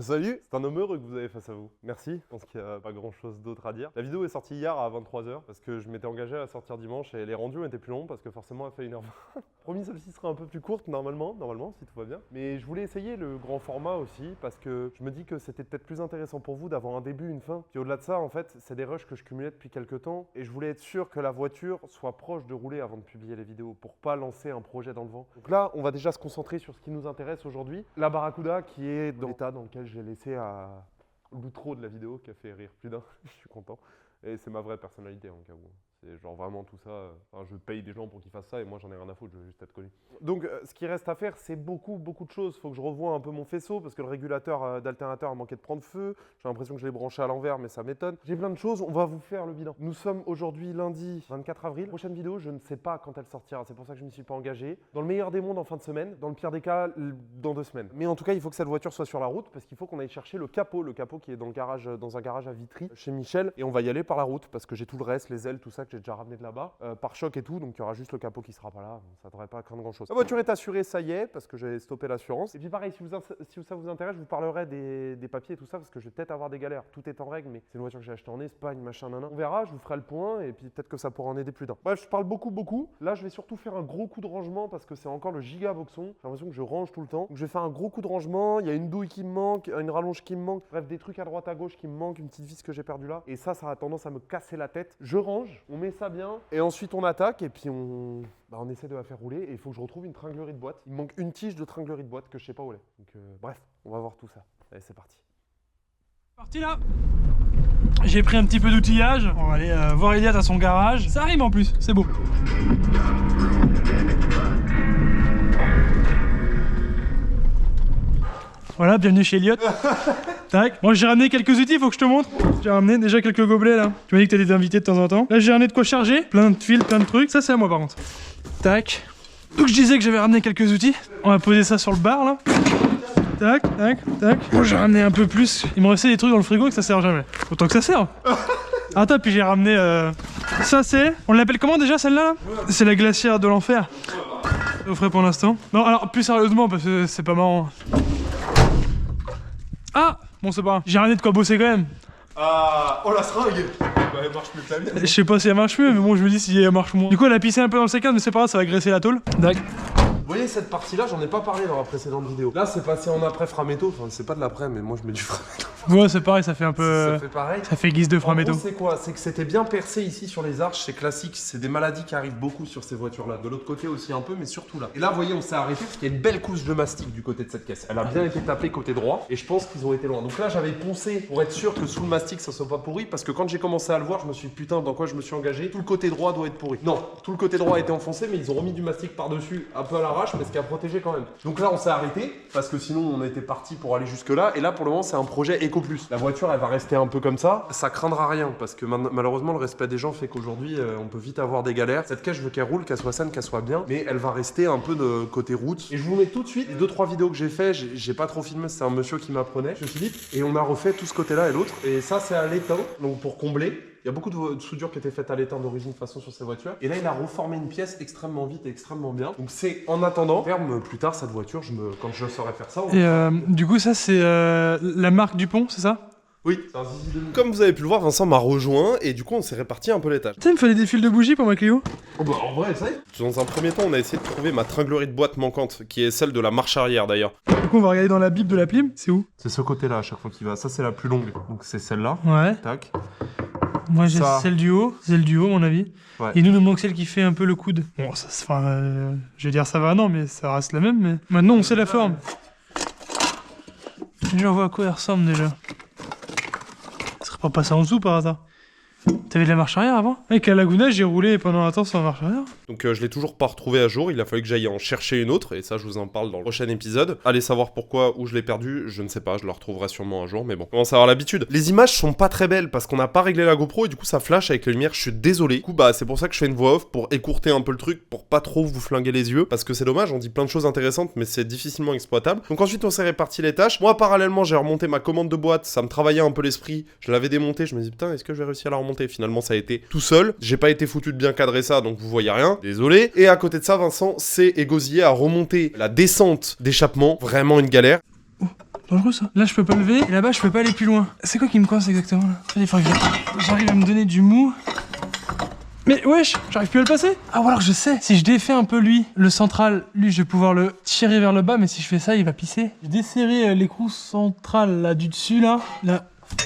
Salut, c'est un homme heureux que vous avez face à vous. Merci, je pense qu'il n'y a pas grand chose d'autre à dire. La vidéo est sortie hier à 23h parce que je m'étais engagé à sortir dimanche et les rendus ont été plus longs parce que forcément elle fait 1h20. Promis, celle-ci sera un peu plus courte normalement si tout va bien. Mais je voulais essayer le grand format aussi parce que je me dis que c'était peut-être plus intéressant pour vous d'avoir un début, une fin. Puis au-delà de ça, en fait, c'est des rushs que je cumulais depuis quelques temps et je voulais être sûr que la voiture soit proche de rouler avant de publier les vidéos pour pas lancer un projet dans le vent. Donc là, on va déjà se concentrer sur ce qui nous intéresse aujourd'hui. La Barracuda qui est dans l'état dans lequel j'ai laissé à l'outro de la vidéo qui a fait rire plus d'un. Je suis content. Et c'est ma vraie personnalité en cas où. C'est genre vraiment tout ça. Enfin, je paye des gens pour qu'ils fassent ça et moi j'en ai rien à foutre, je veux juste être connu. Donc ce qui reste à faire, c'est beaucoup de choses. Il faut que je revoie un peu mon faisceau parce que le régulateur d'alternateur a manqué de prendre feu. J'ai l'impression que je l'ai branché à l'envers, mais ça m'étonne. J'ai plein de choses, on va vous faire le bilan. Nous sommes aujourd'hui lundi 24 avril. Prochaine vidéo, je ne sais pas quand elle sortira. C'est pour ça que je ne m'y suis pas engagé. Dans le meilleur des mondes en fin de semaine, dans le pire des cas, dans 2 semaines. Mais en tout cas, il faut que cette voiture soit sur la route parce qu'il faut qu'on aille chercher le capot qui est dans le garage, dans un garage à Vitry chez Michel. Et on va y aller par la route parce que j'ai tout le reste, les ailes, tout ça que j'ai déjà ramené de là-bas. Pare-choc et tout, donc il y aura juste le capot qui sera pas là, ça devrait pas craindre grand chose. La voiture est assurée, ça y est, parce que j'ai stoppé l'assurance. Et puis pareil, si ça vous intéresse, je vous parlerai des papiers et tout ça, parce que je vais peut-être avoir des galères. Tout est en règle, mais c'est une voiture que j'ai achetée en Espagne, machin, nanan. On verra, je vous ferai le point, et puis peut-être que ça pourra en aider plus d'un. Bref, je parle beaucoup. Là, je vais surtout faire un gros coup de rangement, parce que c'est encore le giga boxon. J'ai l'impression que je range tout le temps. Donc je vais faire un gros coup de rangement, il y a une douille qui me manque, une rallonge qui me manque, bref, des trucs à droite à gauche qui me manquent, une petite vis que j'ai perdue là. Et ça a tendance à me casser la tête. Je range, on met ça bien, et ensuite on attaque et puis on essaie de la faire rouler et il faut que je retrouve une tringlerie de boîte. Il me manque une tige de tringlerie de boîte que je sais pas où elle est. Donc bref, on va voir tout ça. Allez, c'est parti. Parti là. J'ai pris un petit peu d'outillage. On va aller voir Elliot à son garage. Ça rime en plus, c'est beau. Voilà, bienvenue chez Elliot. Tac. Moi j'ai ramené quelques outils, faut que je te montre. J'ai ramené déjà quelques gobelets là. Tu m'as dit que t'as des invités de temps en temps. Là j'ai ramené de quoi charger. Plein de fils, plein de trucs. Ça c'est à moi par contre. Tac. Donc je disais que j'avais ramené quelques outils. On va poser ça sur le bar là. Tac. Moi j'ai ramené un peu plus. Il me restait des trucs dans le frigo que ça sert jamais. Autant que ça sert. Attends, puis j'ai ramené... Ça c'est... On l'appelle comment déjà celle-là là C'est la glacière de l'enfer. Au frais pour l'instant. Non alors plus sérieusement parce que c'est pas marrant. Ah bon c'est pas grave, j'ai ramené de quoi bosser quand même. Ah, oh la seringue. Bah elle marche mieux que la mienne. Je sais pas si elle marche mieux mais bon je me dis si elle marche moins. Du coup elle a pissé un peu dans le C4 mais c'est pas grave, ça va graisser la tôle. D'accord. Vous voyez cette partie-là, j'en ai pas parlé dans la précédente vidéo. Là c'est passé en après framéto, enfin c'est pas de l'après mais moi je mets du framéto. Ouais c'est pareil, ça fait un peu... Ça fait pareil. Ça fait guise de framéto. C'est quoi? C'est que c'était bien percé ici sur les arches, c'est classique, c'est des maladies qui arrivent beaucoup sur ces voitures-là. De l'autre côté aussi un peu, mais surtout là. Et là, vous voyez, on s'est arrêté parce qu'il y a une belle couche de mastic du côté de cette caisse. Elle a bien été tapée côté droit et je pense qu'ils ont été loin. Donc là, j'avais poncé pour être sûr que sous le mastic, ça soit pas pourri parce que quand j'ai commencé à le voir, je me suis dit putain, dans quoi je me suis engagé? Tout le côté droit doit être pourri. Non, tout le côté droit a été enfoncé, mais ils ont remis du mastic par-dessus, un peu à l'arrache, mais ce qui a protégé quand même. Donc là, on s'est arrêté parce que sinon, on était parti pour aller jusque-là. Et là, pour le moment, c'est un projet Eco Plus. La voiture, elle va rester un peu comme ça. Ça craindra rien parce que malheureusement, le respect des gens fait qu'aujourd'hui, on peut vite avoir des galères. Cette caisse, je veux qu'elle roule, qu'elle soit saine, qu'elle soit bien, mais elle va rester un peu de côté route. Et je vous mets tout de suite les 2-3 vidéos que j'ai fait. J'ai pas trop filmé, c'est un monsieur qui m'apprenait, monsieur Philippe, et on a refait tout ce côté-là et l'autre. Et ça, c'est à l'étain, donc pour combler. Il y a beaucoup de soudures qui étaient faites à l'étain d'origine de façon sur ces voitures. Et là, il a reformé une pièce extrêmement vite et extrêmement bien. Donc c'est en attendant, ferme plus tard cette voiture, quand je saurai faire ça. Et du coup ça c'est la marque Dupont, c'est ça? Oui, c'est un Zizi 2000. Comme vous avez pu le voir, Vincent m'a rejoint et du coup on s'est réparti un peu les tâches. Tu sais, il me fallait des fils de bougie pour ma Clio. Oh bah en vrai, ça y est. Dans un premier temps, on a essayé de trouver ma tringlerie de boîte manquante, qui est celle de la marche arrière d'ailleurs. Du coup on va regarder dans la bible de la Plim, c'est où? C'est ce côté-là à chaque fois qu'il va. Ça c'est la plus longue, donc c'est celle-là. Ouais. Tac. Moi j'ai celle du haut, à mon avis. Ouais. Et nous manque celle qui fait un peu le coude. Bon, ça se fera. Je vais dire ça va, non, mais ça reste la même. Mais maintenant on sait la forme. Je vois à quoi elle ressemble déjà. Ça serait pas passé en dessous par hasard. T'avais de la marche arrière avant? Avec la Laguna, j'ai roulé pendant un temps sans marche arrière. Donc je l'ai toujours pas retrouvé à jour, il a fallu que j'aille en chercher une autre, et ça je vous en parle dans le prochain épisode. Allez savoir pourquoi, où je l'ai perdu, je ne sais pas, je la retrouverai sûrement un jour, mais bon, on commence à avoir l'habitude. Les images sont pas très belles, parce qu'on n'a pas réglé la GoPro, et du coup ça flash avec les lumières, je suis désolé. Du coup bah c'est pour ça que je fais une voix off, pour écourter un peu le truc, pour pas trop vous flinguer les yeux, parce que c'est dommage, on dit plein de choses intéressantes, mais c'est difficilement exploitable. Donc ensuite on s'est réparti les tâches. Moi parallèlement j'ai remonté ma commande de boîte, ça me travaillait un peu l'esprit, je l'avais démontée, je me dis putain est-ce que je vais réussir à la remonter? Finalement ça a été tout seul, j'ai pas été foutu de bien cadrer ça donc vous voyez rien, désolé. Et à côté de ça Vincent s'est égosillé à remonter la descente d'échappement, vraiment une galère. Dangereux ça. Là je peux pas lever et là-bas je peux pas aller plus loin. C'est quoi qui me coince exactement là? Il faut que j'arrive à me donner du mou. Mais wesh, j'arrive plus à le passer. Ah ou alors je sais, si je défais un peu lui, le central, lui je vais pouvoir le tirer vers le bas, mais si je fais ça il va pisser. J'ai desserré l'écrou central là du dessus là.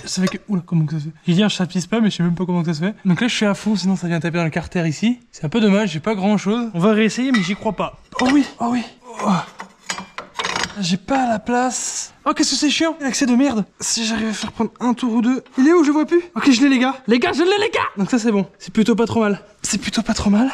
Ça fait que... Oula, comment que ça se fait? J'ai dit ça pisse pas, mais je sais même pas comment que ça se fait. Donc là je suis à fond, sinon ça vient taper dans le carter ici. C'est un peu dommage, j'ai pas grand chose. On va réessayer, mais j'y crois pas. Oh oui, oh oui. Oh. J'ai pas la place. Oh qu'est-ce que c'est chiant, l'accès de merde. Si j'arrive à faire prendre un tour ou deux. Il est où? Je le vois plus. Ok je l'ai les gars. Les gars je l'ai les gars. Donc ça c'est bon. C'est plutôt pas trop mal. C'est plutôt pas trop mal.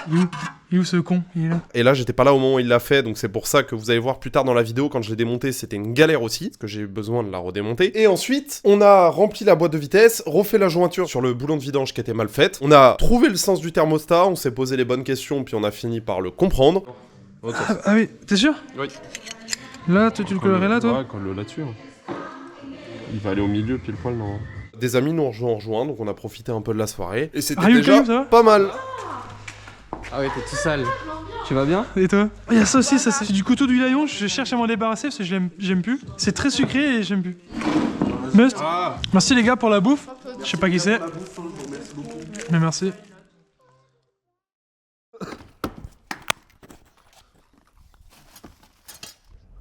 Il est où ce con? Il est là. Et là, j'étais pas là au moment où il l'a fait, donc c'est pour ça que vous allez voir plus tard dans la vidéo, quand je l'ai démonté, c'était une galère aussi, parce que j'ai eu besoin de la redémonter. Et ensuite, on a rempli la boîte de vitesse, refait la jointure sur le boulon de vidange qui était mal faite, on a trouvé le sens du thermostat, on s'est posé les bonnes questions, puis on a fini par le comprendre. Ah oui, t'es sûr? Oui. Là, tu le collerais là, toi? Ouais, colle-le là-dessus. Hein. Il va aller au milieu, pile poil, non? Des amis nous ont rejoint, donc on a profité un peu de la soirée. Et c'était Are you déjà clean, ça va pas mal. Ah ouais, t'es tout sale. Tu vas bien? Et toi? Il y a ça aussi, ça c'est du couteau du lion, je cherche à m'en débarrasser parce que j'aime plus. C'est très sucré et j'aime plus. Must. Merci les gars pour la bouffe. Je sais pas qui c'est. Mais merci.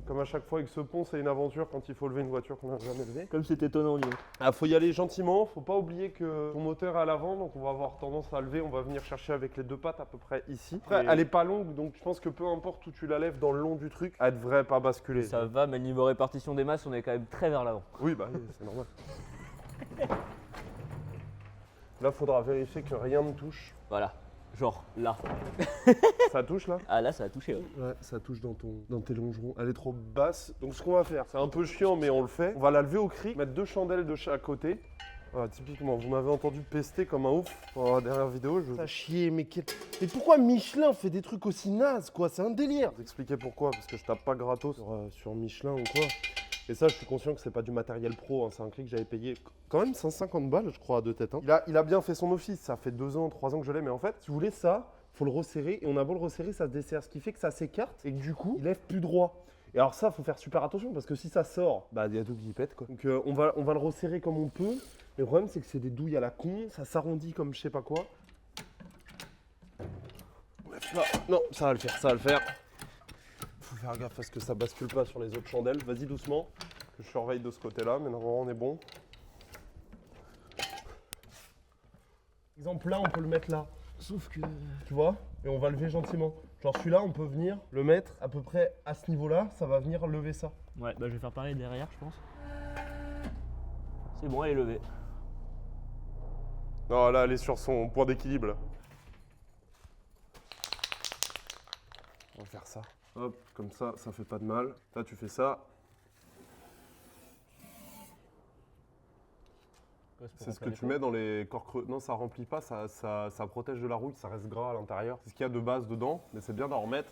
Comme à chaque fois avec ce pont, c'est une aventure quand il faut lever une voiture qu'on n'a jamais levée. Comme c'est étonnant, dis. Ah, faut y aller gentiment, faut pas oublier que ton moteur est à l'avant, donc on va avoir tendance à lever, on va venir chercher avec les deux pattes à peu près ici. Après, elle est pas longue, donc je pense que peu importe où tu la lèves dans le long du truc, elle devrait pas basculer. Ça va, mais niveau répartition des masses, on est quand même très vers l'avant. Oui, bah oui, c'est normal. Là, faudra vérifier que rien ne touche. Voilà, genre là. Ça touche là? Ah là, ça a touché. Ouais. Ouais, ça touche dans tes longerons. Elle est trop basse. Donc ce qu'on va faire, c'est un peu chiant, mais on le fait. On va la lever au cric, mettre 2 chandelles de chaque côté. Voilà, typiquement, vous m'avez entendu pester comme un ouf dans la dernière vidéo. Ça chier, mais pourquoi Michelin fait des trucs aussi nazes, quoi? C'est un délire. Je vais vous expliquer pourquoi, parce que je tape pas gratos sur Michelin ou quoi. Et ça, je suis conscient que c'est pas du matériel pro, hein. C'est un cric que j'avais payé quand même 150 balles, je crois, à 2 têtes. Hein. Il a bien fait son office, ça fait 2 ans, 3 ans que je l'ai, mais en fait, si vous voulez ça, faut le resserrer, et on a beau le resserrer, ça se desserre, ce qui fait que ça s'écarte, et que du coup, il lève plus droit. Et alors ça, faut faire super attention, parce que si ça sort, bah il y a tout qui pète, quoi. Donc on va le resserrer comme on peut. Le problème, c'est que c'est des douilles à la con, ça s'arrondit comme je sais pas quoi. Non, ça va le faire, ça va le faire. Faut faire gaffe parce que ça bascule pas sur les autres chandelles. Vas-y doucement, que je surveille de ce côté-là, mais normalement on est bon. Exemple là, on peut le mettre là. Sauf que... Tu vois? Et on va lever gentiment. Genre celui-là, on peut venir le mettre à peu près à ce niveau-là, ça va venir lever ça. Ouais, bah je vais faire pareil derrière, je pense. C'est bon, elle est levée. Non, là, elle est sur son point d'équilibre. On va faire ça. Hop, comme ça fait pas de mal. Là, tu fais ça. C'est ce que tu mets dans les corps creux. Non, ça remplit pas, ça protège de la rouille, ça reste gras à l'intérieur. C'est ce qu'il y a de base dedans, mais c'est bien d'en remettre.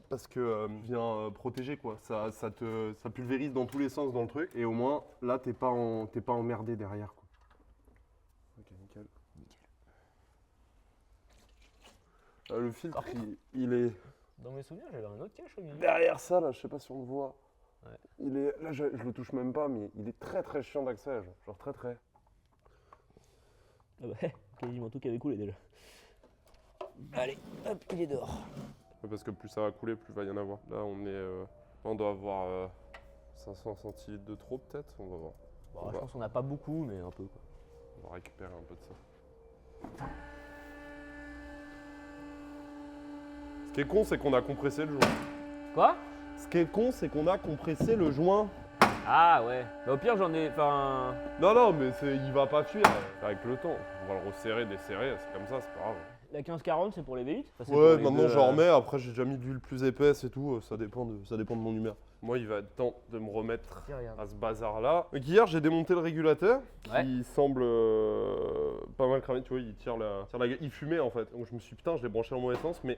Parce que vient protéger quoi, ça pulvérise dans tous les sens dans le truc. Et au moins, là, t'es pas emmerdé derrière quoi. Ok, nickel. Le filtre, il est... Dans mes souvenirs, j'avais un autre cache au milieu. Derrière ça, là, je sais pas si on le voit. Ouais. Il est... Là, je le touche même pas, mais il est très très chiant d'accès, genre très très. Ah bah, quasiment tout qui avait coulé déjà. Allez, hop, il est dehors. Parce que plus ça va couler, plus il va y en avoir. Là, on doit avoir 500 centilitres de trop, peut-être. On va voir. Bon, je pense qu'on n'a pas beaucoup, mais un peu quoi. On va récupérer un peu de ça. Ce qui est con, c'est qu'on a compressé le joint. Quoi? Ce qui est con, c'est qu'on a compressé le joint. Ah ouais. Bah au pire, j'en ai... Enfin... Non, mais il va pas fuir avec le temps. On va le resserrer, desserrer, c'est comme ça, c'est pas grave. La 1540, c'est pour les V8? Enfin, Ouais, maintenant j'en remets, après j'ai déjà mis de l'huile plus épaisse et tout, ça dépend de mon humeur. Moi, il va être temps de me remettre à ce bazar-là. Donc hier, j'ai démonté le régulateur, qui semble pas mal cramé, tu vois, il tire la il fumait en fait. Donc je me suis dit, putain, je l'ai branché dans mon essence, mais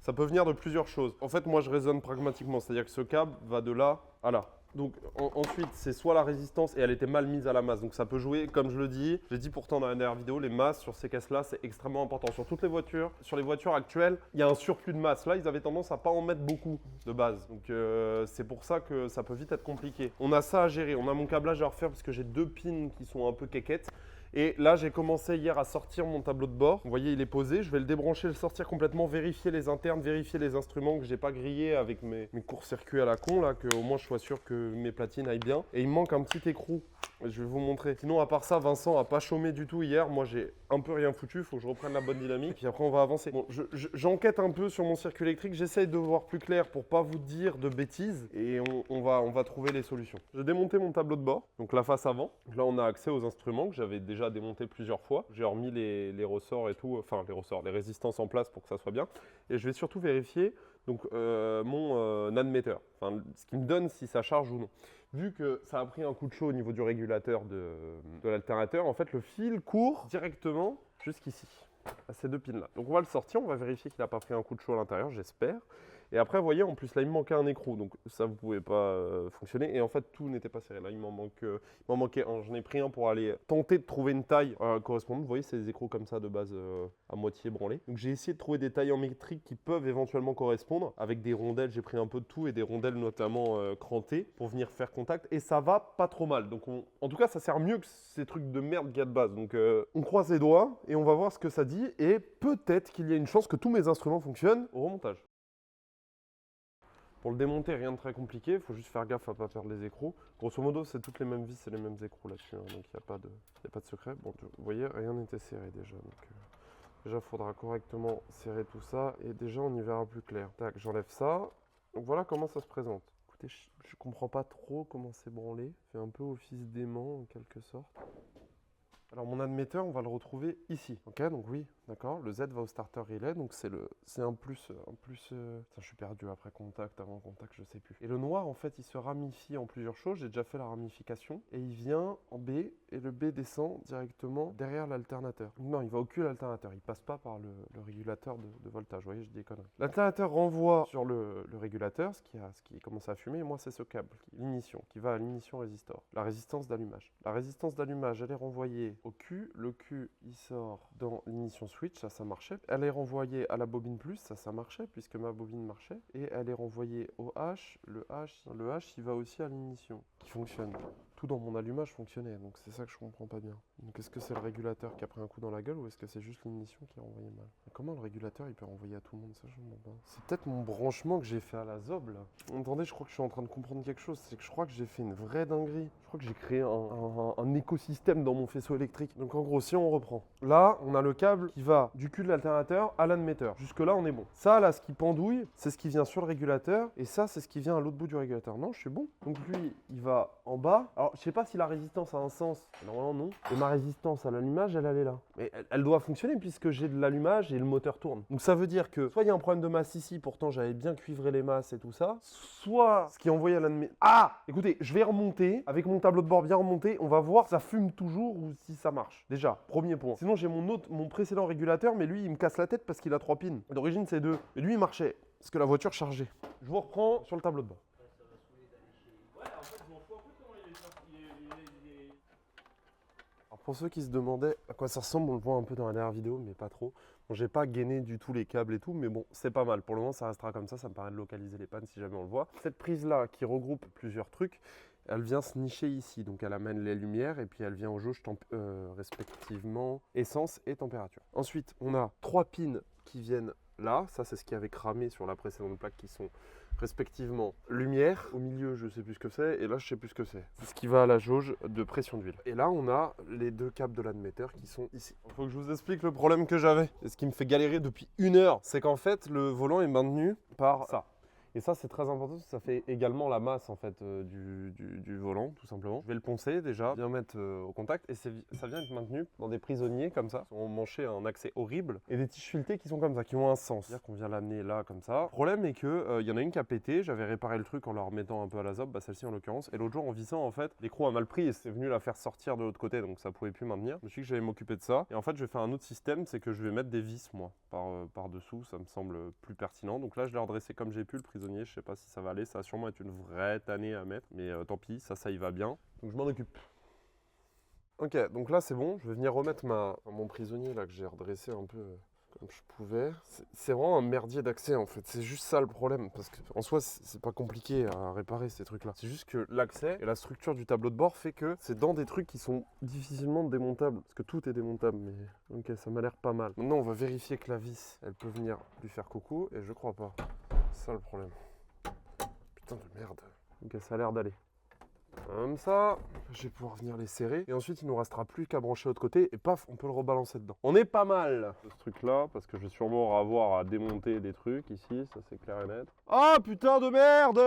ça peut venir de plusieurs choses. En fait, moi, je raisonne pragmatiquement, c'est-à-dire que ce câble va de là à là. Donc ensuite, c'est soit la résistance et elle était mal mise à la masse. Donc ça peut jouer, comme je le dis, je l'ai dit pourtant dans la dernière vidéo, les masses sur ces caisses-là, c'est extrêmement important. Sur toutes les voitures, sur les voitures actuelles, il y a un surplus de masse. Là, ils avaient tendance à pas en mettre beaucoup de base. Donc c'est pour ça que ça peut vite être compliqué. On a ça à gérer. On a mon câblage à refaire parce que j'ai 2 pins qui sont un peu quéquettes. Et là, j'ai commencé hier à sortir mon tableau de bord. Vous voyez, il est posé. Je vais le débrancher, le sortir complètement, vérifier les internes, vérifier les instruments que j'ai pas grillés avec mes courts-circuits à la con, là, que au moins je sois sûr que mes platines aillent bien. Et il me manque un petit écrou. Je vais vous montrer. Sinon, à part ça, Vincent a pas chômé du tout hier. Moi, j'ai un peu rien foutu. Il faut que je reprenne la bonne dynamique. Puis après, on va avancer. Bon, j'enquête un peu sur mon circuit électrique. J'essaye de voir plus clair pour pas vous dire de bêtises. Et on va trouver les solutions. J'ai démonté mon tableau de bord. Donc la face avant. Là, on a accès aux instruments que j'avais déjà démonté plusieurs fois. J'ai remis les ressorts et tout. Enfin, les résistances en place pour que ça soit bien. Et je vais surtout vérifier donc, mon admetteur. Enfin, ce qui me donne si ça charge ou non. Vu que ça a pris un coup de chaud au niveau du régulateur de l'alternateur, en fait, le fil court directement jusqu'ici, à ces 2 pins-là. Donc, on va le sortir, on va vérifier qu'il n'a pas pris un coup de chaud à l'intérieur, j'espère. Et après, vous voyez, en plus, là, il me manquait un écrou, donc ça, vous ne pouvez pas fonctionner. Et en fait, tout n'était pas serré. Là, il m'en manquait un. J'en ai pris un pour aller tenter de trouver une taille correspondante. Vous voyez, c'est des écrous comme ça, de base, à moitié branlés. Donc, j'ai essayé de trouver des tailles en métrique qui peuvent éventuellement correspondre. Avec des rondelles, j'ai pris un peu de tout, et des rondelles notamment crantées pour venir faire contact. Et ça va pas trop mal. Donc, en tout cas, ça sert mieux que ces trucs de merde qu'il y a de base. Donc, on croise les doigts et on va voir ce que ça dit. Et peut-être qu'il y a une chance que tous mes instruments fonctionnent au remontage. Pour le démonter, rien de très compliqué, il faut juste faire gaffe à ne pas perdre les écrous. Grosso modo, c'est toutes les mêmes vis et les mêmes écrous là-dessus, hein, donc il n'y a pas de secret. Bon, vous voyez, rien n'était serré déjà. Donc, déjà, il faudra correctement serrer tout ça et déjà, on y verra plus clair. Tac, j'enlève ça. Donc voilà comment ça se présente. Écoutez, je comprends pas trop comment c'est branlé. Fait un peu office d'aimant en quelque sorte. Alors mon admetteur, on va le retrouver ici. Ok, donc oui, d'accord. Le Z va au starter relay, donc c'est un plus. Je suis perdu après contact, avant contact, je sais plus. Et le noir, en fait, il se ramifie en plusieurs choses. J'ai déjà fait la ramification et il vient en B et le B descend directement derrière l'alternateur. Non, il va au cul de l'alternateur. Il passe pas par le régulateur de voltage. Vous voyez, je dis des conneries. L'alternateur renvoie sur le régulateur, ce qui commence à fumer. Et moi, c'est ce câble, l'ignition, qui va à l'ignition résistor. La résistance d'allumage. La résistance d'allumage, elle est renvoyée au Q. Le Q, il sort dans l'ignition switch, ça marchait. Elle est renvoyée à la bobine plus, ça marchait, puisque ma bobine marchait. Et elle est renvoyée au H. Le H, il va aussi à l'ignition, qui fonctionne. Tout dans mon allumage fonctionnait, donc c'est ça que je comprends pas bien. Donc est-ce que c'est le régulateur qui a pris un coup dans la gueule, ou est-ce que c'est juste l'ignition qui a renvoyé mal? Mais comment le régulateur, il peut renvoyer à tout le monde, ça je me demande pas. C'est peut-être mon branchement que j'ai fait à la zob, là. Attendez, je crois que je suis en train de comprendre quelque chose. C'est que je crois que j'ai fait une vraie dinguerie. Je crois que j'ai créé un écosystème dans mon faisceau électrique. Donc en gros, si on reprend. Là, on a le câble qui va du cul de l'alternateur à l'admetteur. Jusque-là, on est bon. Ça, là, ce qui pendouille, c'est ce qui vient sur le régulateur. Et ça, c'est ce qui vient à l'autre bout du régulateur. Non, je suis bon. Donc lui, il va en bas. Alors, je sais pas si la résistance a un sens. Normalement, non. Et ma résistance à l'allumage, elle est là. Mais elle doit fonctionner puisque j'ai de l'allumage et le moteur tourne. Donc ça veut dire que soit il y a un problème de masse ici, pourtant j'avais bien cuivré les masses et tout ça. Soit ce qui est envoyé à l'admetteur. Ah! Écoutez, je vais remonter avec mon tableau de bord bien remonté. On va voir si ça fume toujours ou si ça marche. Déjà, premier point. Sinon, j'ai mon précédent régulateur, mais lui, il me casse la tête parce qu'il a 3 pins. D'origine, c'est 2. Et lui, il marchait parce que la voiture chargeait. Je vous reprends sur le tableau de bord. Alors pour ceux qui se demandaient à quoi ça ressemble, on le voit un peu dans la dernière vidéo, mais pas trop. Bon, j'ai pas gainé du tout les câbles et tout, mais bon, c'est pas mal. Pour le moment, ça restera comme ça me permet de localiser les pannes si jamais on le voit. Cette prise-là, qui regroupe plusieurs trucs, elle vient se nicher ici. Donc elle amène les lumières et puis elle vient aux jauges respectivement essence et température. Ensuite, on a 3 pins qui viennent là. Ça, c'est ce qui avait cramé sur la précédente plaque qui sont respectivement lumière. Au milieu, je sais plus ce que c'est. Et là, je sais plus ce que c'est. C'est ce qui va à la jauge de pression d'huile. Et là, on a les 2 câbles de l'admetteur qui sont ici. Il faut que je vous explique le problème que j'avais. Et ce qui me fait galérer depuis 1 heure, c'est qu'en fait, le volant est maintenu par ça. Et ça, c'est très important parce que ça fait également la masse en fait, du volant, tout simplement. Je vais le poncer déjà, bien mettre au contact. Et ça vient être maintenu dans des prisonniers comme ça. On manchait un accès horrible. Et des tiges filetées qui sont comme ça, qui ont un sens. C'est-à-dire qu'on vient l'amener là, comme ça. Le problème est qu'il y en a une qui a pété. J'avais réparé le truc en la remettant un peu à la zob, celle-ci en l'occurrence. Et l'autre jour, en vissant, en fait, l'écrou a mal pris et c'est venu la faire sortir de l'autre côté. Donc ça pouvait plus maintenir. Je me suis dit que j'allais m'occuper de ça. Et en fait, je vais faire un autre système, c'est que je vais mettre des vis, moi, par-dessous. Ça me semble plus pertinent. Donc là, je l'ai redressé comme j'ai pu, le prisonnier. prisonnier. Je sais pas si ça va aller. Ça va sûrement être une vraie tannée à mettre. Mais tant pis, ça y va bien. Donc je m'en occupe. Ok, donc là c'est bon. Je vais venir remettre mon prisonnier là que j'ai redressé un peu comme je pouvais. C'est vraiment un merdier d'accès en fait. C'est juste ça le problème. Parce qu'en soi, c'est pas compliqué à réparer ces trucs-là. C'est juste que l'accès et la structure du tableau de bord fait que c'est dans des trucs qui sont difficilement démontables. Parce que tout est démontable. Mais ok, ça m'a l'air pas mal. Maintenant, on va vérifier que la vis, elle peut venir lui faire coucou. Et je crois pas. C'est ça le problème. Putain de merde. Ok, ça a l'air d'aller. Comme ça, je vais pouvoir venir les serrer. Et ensuite, il nous restera plus qu'à brancher de l'autre côté. Et paf, on peut le rebalancer dedans. On est pas mal de ce truc-là, parce que je vais sûrement avoir à démonter des trucs ici. Ça, c'est clair et net. Ah, putain de merde!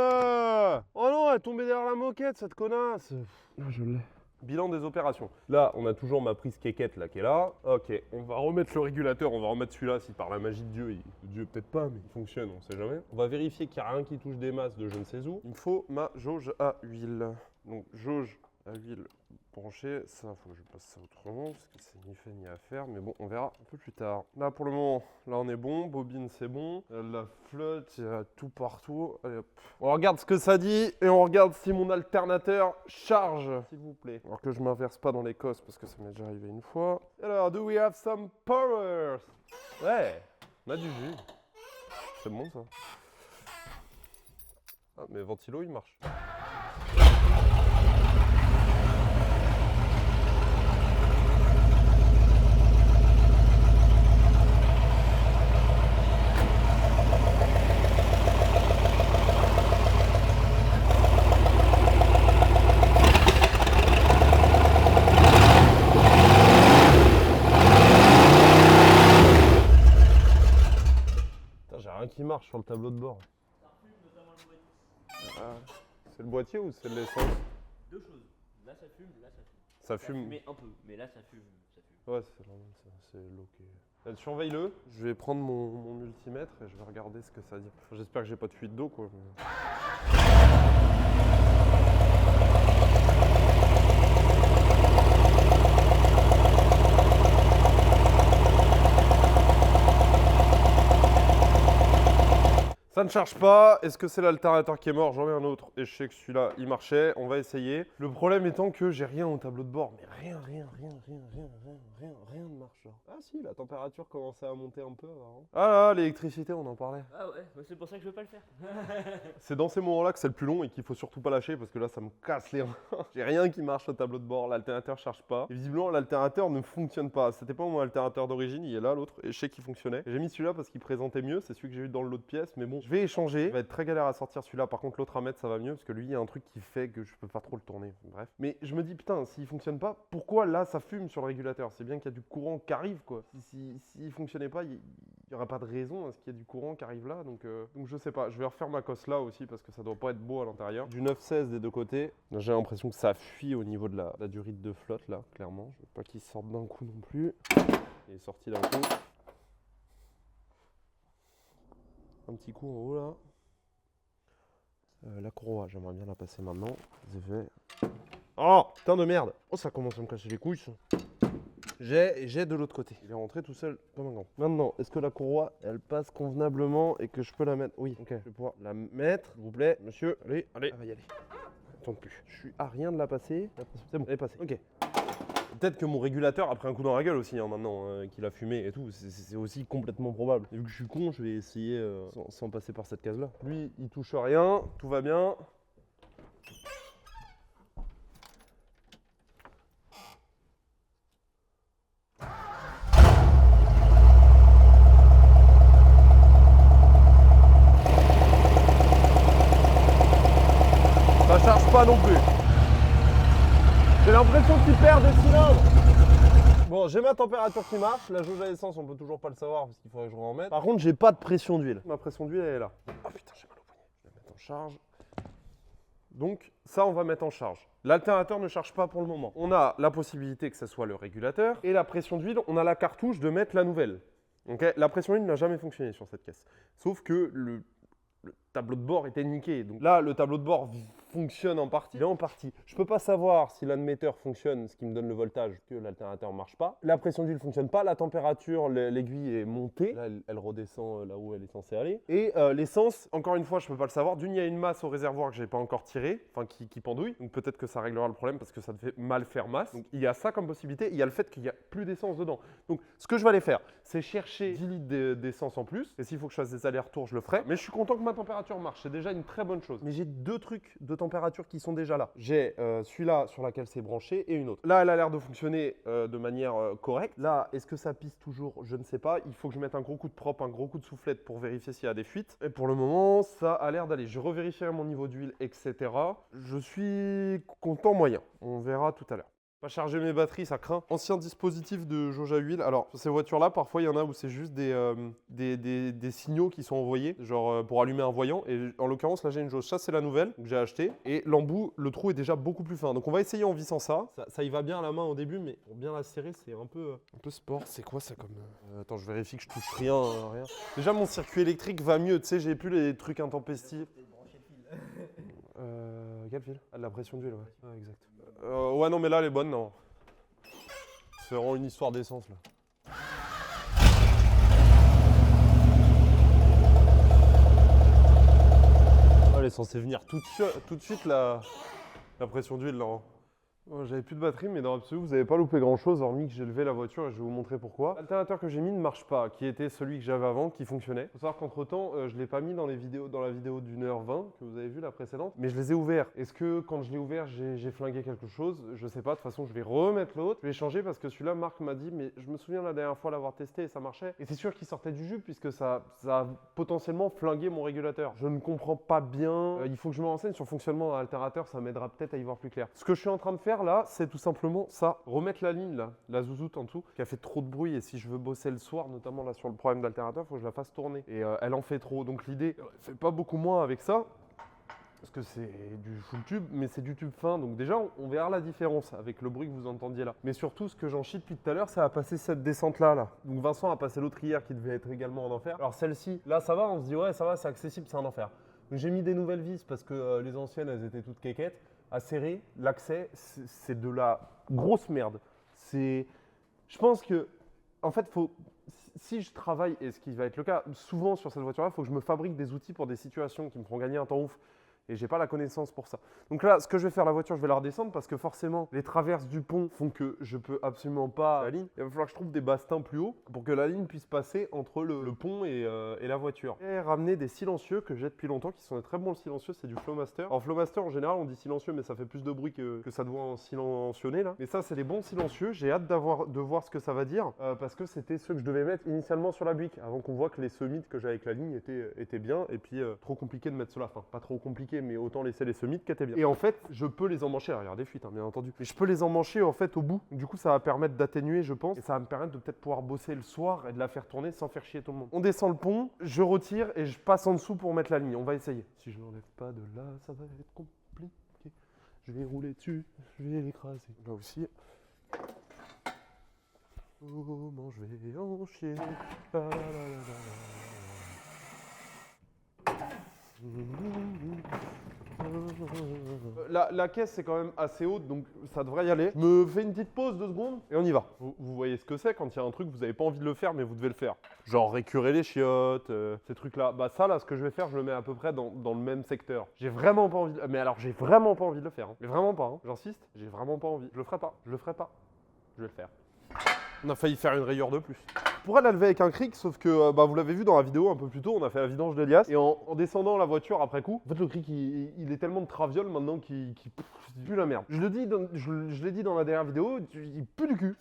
Oh non, elle est tombée derrière la moquette, cette connasse. Ah, je l'ai. Bilan des opérations. Là, on a toujours ma prise quéquette là qui est là. Ok, on va remettre le régulateur, on va remettre celui-là si par la magie de Dieu, Dieu peut-être pas, mais il fonctionne, on sait jamais. On va vérifier qu'il n'y a rien qui touche des masses de je ne sais où. Il me faut ma jauge à huile. Donc jauge à huile branchée, ça faut que je passe ça autrement parce que c'est ni fait ni à faire, mais bon on verra un peu plus tard. Là pour le moment, là on est bon, bobine c'est bon, la flotte, il y a tout partout. Allez hop. On regarde ce que ça dit et on regarde si mon alternateur charge, s'il vous plaît. Alors que je m'inverse pas dans les cosses parce que ça m'est déjà arrivé une fois. Alors, do we have some powers? Ouais, on a du jus. C'est bon ça. Ah mais ventilo il marche. Qui marche sur le tableau de bord. C'est le boîtier ou c'est de l'essence? Deux choses. Là ça fume, là ça fume. Ça fume. Mais un peu, mais là ça fume. Ouais, c'est normal, c'est loqué. Surveille-le. Je vais prendre mon multimètre et je vais regarder ce que ça dit. Enfin, j'espère que j'ai pas de fuite d'eau quoi. Mais... Ça ne charge pas. Est-ce que c'est l'alternateur qui est mort? J'en ai un autre. Et je sais que celui-là, il marchait. On va essayer. Le problème étant que j'ai rien au tableau de bord. Mais rien ne marche. Genre. Ah si, la température commençait à monter un peu avant. Ah là, l'électricité, on en parlait. Ah ouais, c'est pour ça que je veux pas le faire. C'est dans ces moments-là que c'est le plus long et qu'il faut surtout pas lâcher parce que là, ça me casse les reins. J'ai rien qui marche au tableau de bord. L'alternateur charge pas. Et visiblement, l'alternateur ne fonctionne pas. C'était pas mon alternateur d'origine. Il est là, l'autre. Et je sais qu'il fonctionnait. J'ai mis celui-là parce qu'il présentait mieux. C'est celui que j'ai eu dans le lot de pièces. Mais bon, je vais échanger. Il va être très galère à sortir celui-là. Par contre, l'autre à mettre, ça va mieux parce que lui, il y a un truc qui fait que je peux pas trop le tourner. Bref. Mais je me dis, putain, s'il fonctionne pas, pourquoi là, ça fume sur le régulateur? C'est bien qu'il y a du courant qui arrive, quoi. S'il fonctionnait pas, il y aurait pas de raison à ce qu'il y ait du courant qui arrive là. Donc je sais pas. Je vais refaire ma cosse là aussi parce que ça doit pas être beau à l'intérieur. Du 9-16 des deux côtés. J'ai l'impression que ça fuit au niveau de la durite de flotte, là, clairement. Je veux pas qu'il sorte d'un coup non plus. Il est sorti d'un coup. Un petit coup en haut là. La courroie, j'aimerais bien la passer maintenant. Les effets. Oh putain de merde. Oh ça commence à me casser les couilles ça. J'ai de l'autre côté. Il est rentré tout seul comme un gant. Maintenant, est-ce que la courroie elle passe convenablement et que je peux la mettre? Oui, ok. Je vais pouvoir la mettre, s'il vous plaît, monsieur. Allez, elle va y aller. Attends plus. Je suis à rien de la passer. C'est bon, elle est passée. Ok. Peut-être que mon régulateur a pris un coup dans la gueule aussi maintenant, qu'il a fumé et tout. C'est aussi complètement probable. Et vu que je suis con, je vais essayer sans passer par cette case-là. Lui, il touche rien, tout va bien. Ça charge pas non plus. J'ai l'impression qu'il perd des cylindres. Bon, j'ai ma température qui marche. La jauge à essence, on peut toujours pas le savoir parce qu'il faudrait que je en remette. Par contre, j'ai pas de pression d'huile. Ma pression d'huile, elle est là. Oh putain, j'ai mal au poignet. Je vais la mettre en charge. Donc, ça, on va mettre en charge. L'alternateur ne charge pas pour le moment. On a la possibilité que ce soit le régulateur. Et la pression d'huile, on a la cartouche de mettre la nouvelle. Okay, la pression d'huile n'a jamais fonctionné sur cette caisse. Sauf que le tableau de bord était niqué. Donc là, le tableau de bord fonctionne en partie. Il est en partie. Je peux pas savoir si l'admetteur fonctionne, ce qui me donne le voltage, que l'alternateur marche pas. La pression d'huile fonctionne pas. La température, l'aiguille est montée. Là, elle redescend là où elle est censée aller. Et l'essence, encore une fois, je peux pas le savoir. D'une, il y a une masse au réservoir que j'ai pas encore tirée, enfin qui pendouille. Donc peut-être que ça réglera le problème parce que ça devait mal faire masse. Donc il y a ça comme possibilité. Il y a le fait qu'il y a plus d'essence dedans. Donc ce que je vais aller faire, c'est chercher 10 litres d'essence en plus. Et s'il faut que je fasse des allers-retours, je le ferai. Mais je suis content que ma température marche. C'est déjà une très bonne chose. Mais j'ai deux trucs de température qui sont déjà là. J'ai celui-là sur laquelle c'est branché et une autre. Là, elle a l'air de fonctionner de manière correcte. Là, est-ce que ça pisse toujours? Je ne sais pas. Il faut que je mette un gros coup de propre, un gros coup de soufflette pour vérifier s'il y a des fuites. Et pour le moment, ça a l'air d'aller. Je revérifierai mon niveau d'huile, etc. Je suis content moyen. On verra tout à l'heure. Pas charger mes batteries, ça craint. Ancien dispositif de jauge à huile. Alors, sur ces voitures-là, parfois, il y en a où c'est juste des signaux qui sont envoyés, genre pour allumer un voyant. Et en l'occurrence, là, j'ai une jauge. Ça, c'est la nouvelle que j'ai achetée. Et l'embout, le trou est déjà beaucoup plus fin. Donc, on va essayer en vissant ça. Ça y va bien à la main au début, mais pour bien la serrer, c'est un peu sport. C'est quoi ça comme... Attends, je vérifie que je touche rien, rien. Déjà, mon circuit électrique va mieux. Tu sais, j'ai plus les trucs intempestifs. Quel fil? Ah, de la pression d'huile, ouais. Ouais, exact. Ouais, non, mais là, elle est bonne, non. C'est vraiment une histoire d'essence, là. Elle est censée venir tout de suite, la pression d'huile, là. Hein. J'avais plus de batterie, mais dans l'absolu, vous n'avez pas loupé grand-chose, hormis que j'ai levé la voiture et je vais vous montrer pourquoi. L'alternateur que j'ai mis ne marche pas, qui était celui que j'avais avant, qui fonctionnait. Il faut savoir qu'entre-temps, je ne l'ai pas mis dans la vidéo d'1h20 que vous avez vu la précédente, mais je les ai ouverts. Est-ce que quand je l'ai ouvert, j'ai flingué quelque chose? Je sais pas, de toute façon, je vais remettre l'autre. Je vais changer parce que celui-là, Marc m'a dit, mais je me souviens la dernière fois l'avoir testé et ça marchait. Et c'est sûr qu'il sortait du jus puisque ça a potentiellement flingué mon régulateur. Je ne comprends pas bien. Il faut que je me renseigne sur le fonctionnement d'un altérateur, ça m'aidera peut-être à y voir plus clair. Ce que je suis en train de faire là, c'est tout simplement ça, remettre la ligne là, la zouzoute en dessous, qui a fait trop de bruit et si je veux bosser le soir, notamment là sur le problème d'altérateur, il faut que je la fasse tourner. Et elle en fait trop, donc l'idée, elle fait pas beaucoup moins avec ça, parce que c'est du full tube, mais c'est du tube fin, donc déjà on verra la différence avec le bruit que vous entendiez là. Mais surtout, ce que j'en chie depuis tout à l'heure, ça a passé cette descente là. Donc Vincent a passé l'autre hier qui devait être également en enfer. Alors celle-ci, là ça va, on se dit ouais ça va, c'est accessible, c'est un enfer. J'ai mis des nouvelles vis parce que les anciennes elles étaient toutes quéquettes. À serrer, l'accès, c'est de la grosse merde. Je pense que, en fait, si je travaille, et ce qui va être le cas, souvent sur cette voiture-là, il faut que je me fabrique des outils pour des situations qui me feront gagner un temps ouf. Et j'ai pas la connaissance pour ça. Donc là, ce que je vais faire, la voiture, je vais la redescendre parce que forcément, les traverses du pont font que je peux absolument pas la ligne. Il va falloir que je trouve des bastins plus hauts pour que la ligne puisse passer entre le pont et la voiture. Et ramener des silencieux que j'ai depuis longtemps, qui sont des très bons silencieux, c'est du Flowmaster. Alors Flowmaster, en général, on dit silencieux, mais ça fait plus de bruit que ça doit en silencionner là. Mais ça, c'est des bons silencieux. J'ai hâte de voir ce que ça va dire parce que c'était ceux que je devais mettre initialement sur la Buick avant qu'on voit que les semites que j'avais avec la ligne étaient bien. Et puis, trop compliqué de mettre cela. Enfin, pas trop compliqué, mais autant laisser les semites qui étaient bien. Et en fait, je peux les emmancher. Alors, il y a des fuites, hein, bien entendu. Mais je peux les emmancher en fait au bout. Du coup, ça va permettre d'atténuer, je pense. Et ça va me permettre de peut-être pouvoir bosser le soir et de la faire tourner sans faire chier tout le monde. On descend le pont, je retire et je passe en dessous pour mettre la ligne. On va essayer. Si je n'enlève pas de là, ça va être compliqué. Je vais rouler dessus, je vais l'écraser. Là aussi. Comment je vais en chier. La caisse c'est quand même assez haute donc ça devrait y aller. Je me fais une petite pause 2 secondes et on y va. Vous voyez ce que c'est quand il y a un truc vous n'avez pas envie de le faire mais vous devez le faire. Genre récurer les chiottes, ces trucs là. Bah ça là ce que je vais faire je le mets à peu près dans le même secteur. J'ai vraiment pas envie mais alors j'ai vraiment pas envie de le faire. Hein. Mais vraiment pas, hein. J'insiste, j'ai vraiment pas envie. Je le ferai pas, je le ferai pas. Je vais le faire. On a failli faire une rayure de plus. On pourrait la lever avec un cric, sauf que vous l'avez vu dans la vidéo un peu plus tôt, on a fait la vidange d'Elias. Et en descendant la voiture après coup, en fait le cric il est tellement de traviole maintenant qu'il pue la merde. Je l'ai dit dans la dernière vidéo, il pue du cul.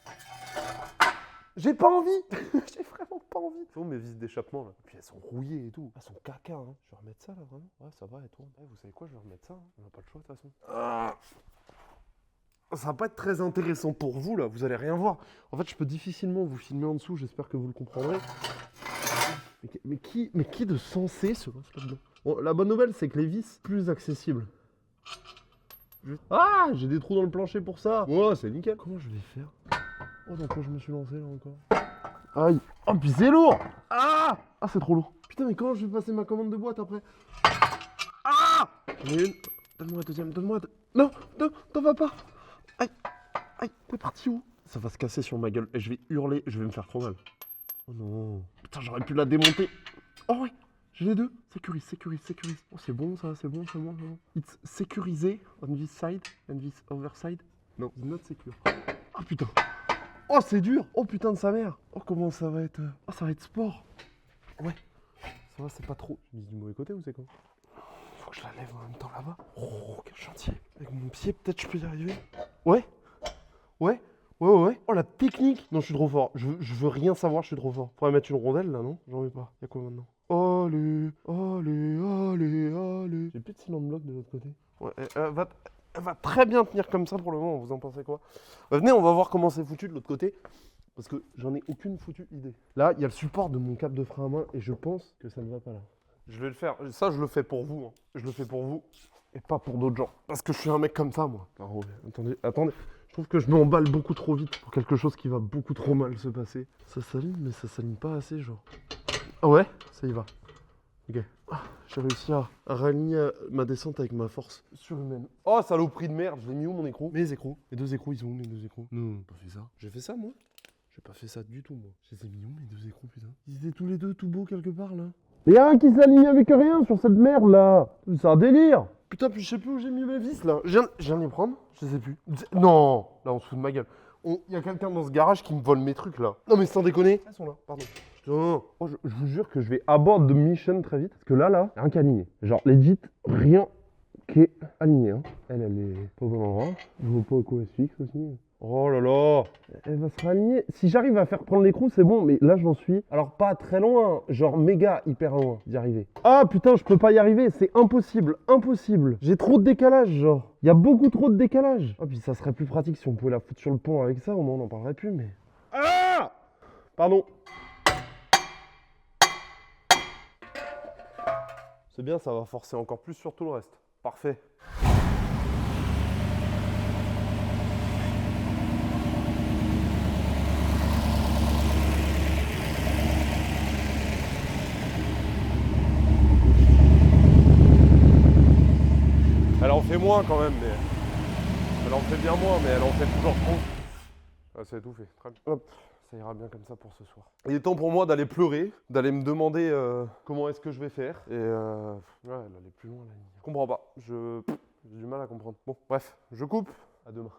J'ai pas envie. J'ai vraiment pas envie. Oh mes vis d'échappement là. Et puis elles sont rouillées et tout. Elles sont caca hein. Je vais remettre ça là vraiment. Ouais ça va et tout. Ouais, vous savez quoi, je vais remettre ça. Hein. On n'a pas le choix de toute façon. Ça va pas être très intéressant pour vous là, vous allez rien voir. En fait, je peux difficilement vous filmer en dessous, j'espère que vous le comprendrez. Mais qui de sensé se lance là-dedans? Bon, la bonne nouvelle, c'est que les vis plus accessibles. Ah, j'ai des trous dans le plancher pour ça. Ouais, c'est nickel. Comment je vais faire? Oh, dans quoi je me suis lancé là encore? Aïe. Oh, puis c'est lourd. Ah, c'est trop lourd. Putain, mais comment je vais passer ma commande de boîte après? J'en ai une. Donne-moi la deuxième, donne-moi Non, non, t'en vas pas. Aïe, aïe, t'es parti où? Ça va se casser sur ma gueule et je vais hurler, je vais me faire trop mal. Oh non. Putain, j'aurais pu la démonter. Oh ouais, j'ai les deux. Sécurise, sécurise, sécurise. Oh, c'est bon ça, c'est bon, c'est bon, c'est bon. It's sécurisé on this side and this other side. Non, it's not secure. Oh putain. Oh, c'est dur. Oh putain de sa mère. Oh, comment ça va être. Oh, ça va être sport. Ouais. Ça va, c'est pas trop. Je mise du mauvais côté ou c'est quoi? Faut que je la lève en même temps là-bas. Oh, quel chantier. Avec mon pied, peut-être je peux y arriver. Ouais. Ouais. Ouais. Oh, la technique. Non, je suis trop fort. Je veux rien savoir, je suis trop fort. Faudrait mettre une rondelle là, non? J'en ai pas. Y'a quoi maintenant? Allez, allez, allez, allez. J'ai plus de ciment de bloc de l'autre côté. Ouais, elle va très bien tenir comme ça pour le moment. Vous en pensez quoi? Venez, on va voir comment c'est foutu de l'autre côté. Parce que j'en ai aucune foutue idée. Là, il y a le support de mon câble de frein à main et je pense que ça ne va pas là. Je vais le faire. Ça, je le fais pour vous. Hein. Je le fais pour vous et pas pour d'autres gens. Parce que je suis un mec comme ça, moi. Alors, attendez. Je trouve que je m'emballe beaucoup trop vite pour quelque chose qui va beaucoup trop mal se passer. Ça s'aligne, mais ça s'aligne pas assez, genre. Ah ouais, ça y va. Ok. Ah, j'ai réussi à réaligner ma descente avec ma force surhumaine. Oh, saloperie de merde. Je l'ai mis où mon écrou? Mes écrous. Mes deux écrous, ils sont où mes deux écrous? Non, j'ai pas fait ça. J'ai fait ça, moi? J'ai pas fait ça du tout, moi. Je les ai mis où mes deux écrous, putain? Ils étaient tous les deux tout beaux quelque part, là. Mais y'a un qui s'aligne avec rien sur cette merde, là. C'est un délire. Putain, puis je sais plus où j'ai mis mes vis, là. Je viens de les prendre? Je sais plus. Non. Là, on se fout de ma gueule. Y a quelqu'un dans ce garage qui me vole mes trucs, là. Non, mais sans déconner. Elles sont là, pardon. Putain. Oh, je vous jure que je vais abord de mission très vite. Parce que là, y'a rien qu'aligné. Genre, legit, rien qui est aligné, hein. Elle est pas au bon endroit. Je vois pas à quoi elle se fixe aussi. Oh là là. Elle va se réaligner. Si j'arrive à faire prendre l'écrou, c'est bon. Mais là, j'en suis. Alors, pas très loin. Genre, méga, hyper loin d'y arriver. Ah, putain, je peux pas y arriver. C'est impossible. Impossible. J'ai trop de décalage, genre. Il y a beaucoup trop de décalage. Ah, puis ça serait plus pratique si on pouvait la foutre sur le pont avec ça. Au moins, on n'en parlerait plus, mais... Ah! Pardon. C'est bien, ça va forcer encore plus sur tout le reste. Parfait. Elle en fait moins quand même, mais... Elle en fait bien moins, mais elle en fait toujours trop. Ah, c'est étouffé. Très bien. Hop, ça ira bien comme ça pour ce soir. Il est temps pour moi d'aller pleurer, d'aller me demander comment est-ce que je vais faire. Et ouais, elle allait plus loin la ligne. Je comprends pas. J'ai du mal à comprendre. Bon, bref, je coupe. À demain.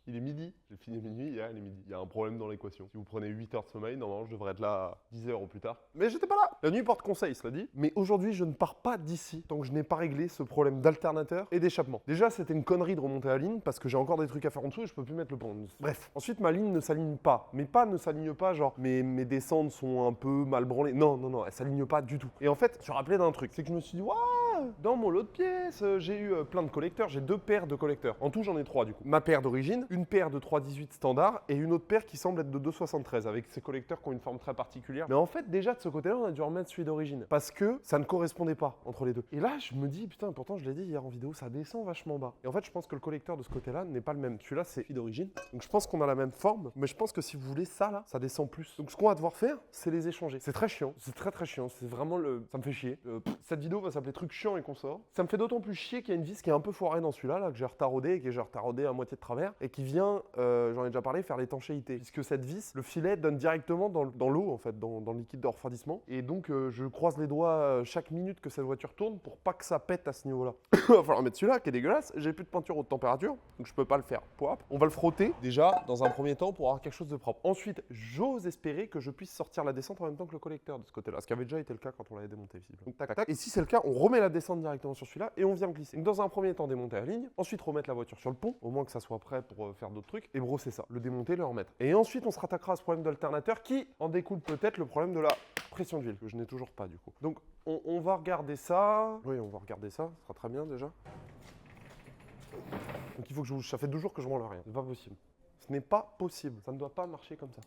Il est midi, j'ai fini minuit, hier il est midi. Il y a un problème dans l'équation. Si vous prenez 8 heures de sommeil, normalement je devrais être là à 10 heures au plus tard. Mais j'étais pas là. La nuit porte conseil, cela dit. Mais aujourd'hui, je ne pars pas d'ici tant que je n'ai pas réglé ce problème d'alternateur et d'échappement. Déjà, c'était une connerie de remonter la ligne parce que j'ai encore des trucs à faire en dessous et je peux plus mettre le pont. Bref. Ensuite, ma ligne ne s'aligne pas. Mais pas ne s'aligne pas, genre mes descentes sont un peu mal branlées. Non, elle s'aligne pas du tout. Et en fait, je me rappelais d'un truc. C'est que je me suis dit, waouh, dans mon lot de pièces, j'ai eu plein de collecteurs. J'ai 2 paires de collecteurs. En tout, j'en ai 3 du coup. Ma paire d'origine, une paire de 3,18 standard et une autre paire qui semble être de 2,73 avec ces collecteurs qui ont une forme très particulière. Mais en fait, déjà de ce côté-là, on a dû remettre celui d'origine parce que ça ne correspondait pas entre les deux. Et là, je me dis, putain, pourtant je l'ai dit hier en vidéo, ça descend vachement bas. Et en fait, je pense que le collecteur de ce côté-là n'est pas le même. Celui-là, c'est celui d'origine. Donc je pense qu'on a la même forme, mais je pense que si vous voulez ça là, ça descend plus. Donc ce qu'on va devoir faire, c'est les échanger. C'est très chiant, c'est très chiant. C'est vraiment ça me fait chier. Cette vidéo va s'appeler truc chiant et consort. Ça me fait d'autant plus chier qu'il y a une vis qui est un peu foirée dans celui-là, là, que j'ai retaraudé et que j'ai retaraudé à moitié de travers et qui vient, j'en ai déjà parlé, faire l'étanchéité. Puisque cette vis, le filet donne directement dans l'eau, en fait, dans le liquide de refroidissement. Et donc, je croise les doigts chaque minute que cette voiture tourne pour pas que ça pète à ce niveau-là. Il va falloir mettre celui-là qui est dégueulasse. J'ai plus de peinture haute température, donc je peux pas le faire. On va le frotter déjà dans un premier temps pour avoir quelque chose de propre. Ensuite, j'ose espérer que je puisse sortir la descente en même temps que le collecteur de ce côté-là. Ce qui avait déjà été le cas quand on l'avait démonté visiblement. Donc, tac, tac. Et si c'est le cas, on remet la descente directement sur celui-là et on vient glisser. Donc, dans un premier temps, démonter la ligne. Ensuite, remettre la voiture sur le pont, au moins que ça soit prêt pour faire d'autres trucs. Et brosser ça. Le démonter, le remettre. Et ensuite, on se rattaquera à ce problème d'alternateur qui en découle peut-être le problème de la pression d'huile, que je n'ai toujours pas du coup. Donc, on va regarder ça. Oui, on va regarder ça. Ça sera très bien déjà. Donc, il faut que je bouge. Ça fait 2 jours que je branle rien. C'est pas possible. Ce n'est pas possible. Ça ne doit pas marcher comme ça.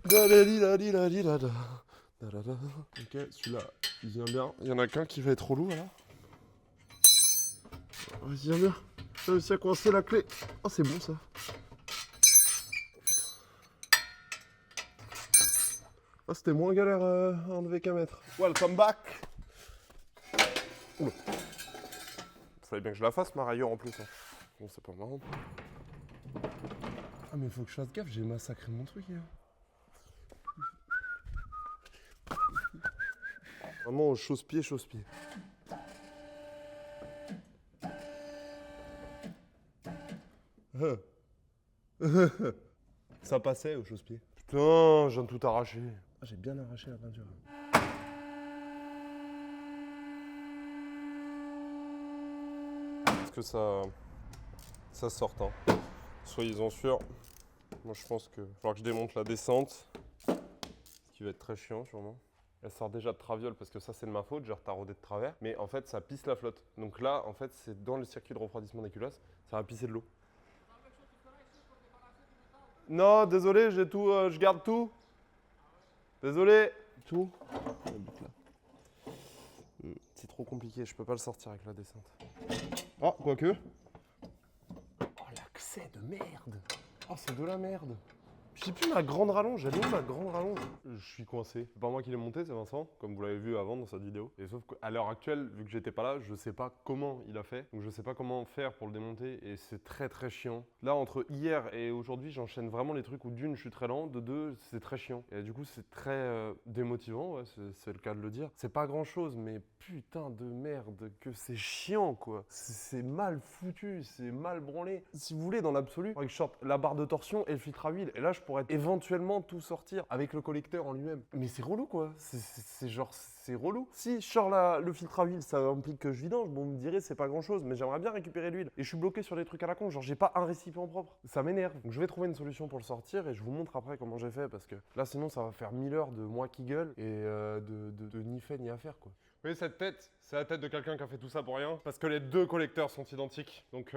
Ok, celui-là, il vient bien. Il y en a qu'un qui va être relou alors. Vas-y, viens bien. J'ai réussi à coincer la clé. Oh, c'est bon ça. Ah, c'était moins galère à enlever qu'à mettre. Welcome back. Oula. Fallait bien que je la fasse, ma rayure en plus. Hein. Bon, c'est pas marrant. Ah, mais il faut que je fasse gaffe, j'ai massacré mon truc hier. Vraiment au chausse-pied, chausse-pied. Ça passait au chausse-pied. Putain, je viens de tout arracher. Ah, j'ai bien arraché la peinture. Est-ce que ça sorte, hein. Soyez-en sûrs. Moi, je pense qu'il va falloir que je démonte la descente. Ce qui va être très chiant, sûrement. Elle sort déjà de traviole parce que ça, c'est de ma faute. J'ai retardé de travers. Mais en fait, ça pisse la flotte. Donc là, en fait, c'est dans le circuit de refroidissement des culasses. Ça va pisser de l'eau. Non, désolé, j'ai tout, je garde tout. Désolé. Tout. C'est trop compliqué, je peux pas le sortir avec la descente. Ah, quoique. Oh, l'accès de merde. Oh, c'est de la merde. J'ai plus ma grande rallonge, j'avais mis ma grande rallonge. Je suis coincé. C'est pas moi qui l'ai monté, c'est Vincent, comme vous l'avez vu avant dans cette vidéo. Et sauf qu'à l'heure actuelle, vu que j'étais pas là, je sais pas comment il a fait. Donc je sais pas comment faire pour le démonter et c'est très très chiant. Là, entre hier et aujourd'hui, j'enchaîne vraiment les trucs où d'une, je suis très lent, de deux, c'est très chiant. Et du coup, c'est très démotivant, ouais, c'est le cas de le dire. C'est pas grand chose, mais putain de merde que c'est chiant, quoi. C'est mal foutu, c'est mal branlé. Si vous voulez, dans l'absolu, il faudrait que je sorte la barre de torsion et le filtre à huile. Et là, je pourrais éventuellement tout sortir avec le collecteur en lui-même. Mais c'est relou, quoi. C'est genre, c'est relou. Si je sors le filtre à huile, ça implique que je vidange. Bon, vous me direz, c'est pas grand-chose, mais j'aimerais bien récupérer l'huile. Et je suis bloqué sur des trucs à la con, genre j'ai pas un récipient propre. Ça m'énerve. Donc je vais trouver une solution pour le sortir et je vous montre après comment j'ai fait, parce que là, sinon, ça va faire 1000 heures de moi qui gueule et de ni fait ni à faire, quoi. Vous voyez cette tête, c'est la tête de quelqu'un qui a fait tout ça pour rien, parce que les deux collecteurs sont identiques. Donc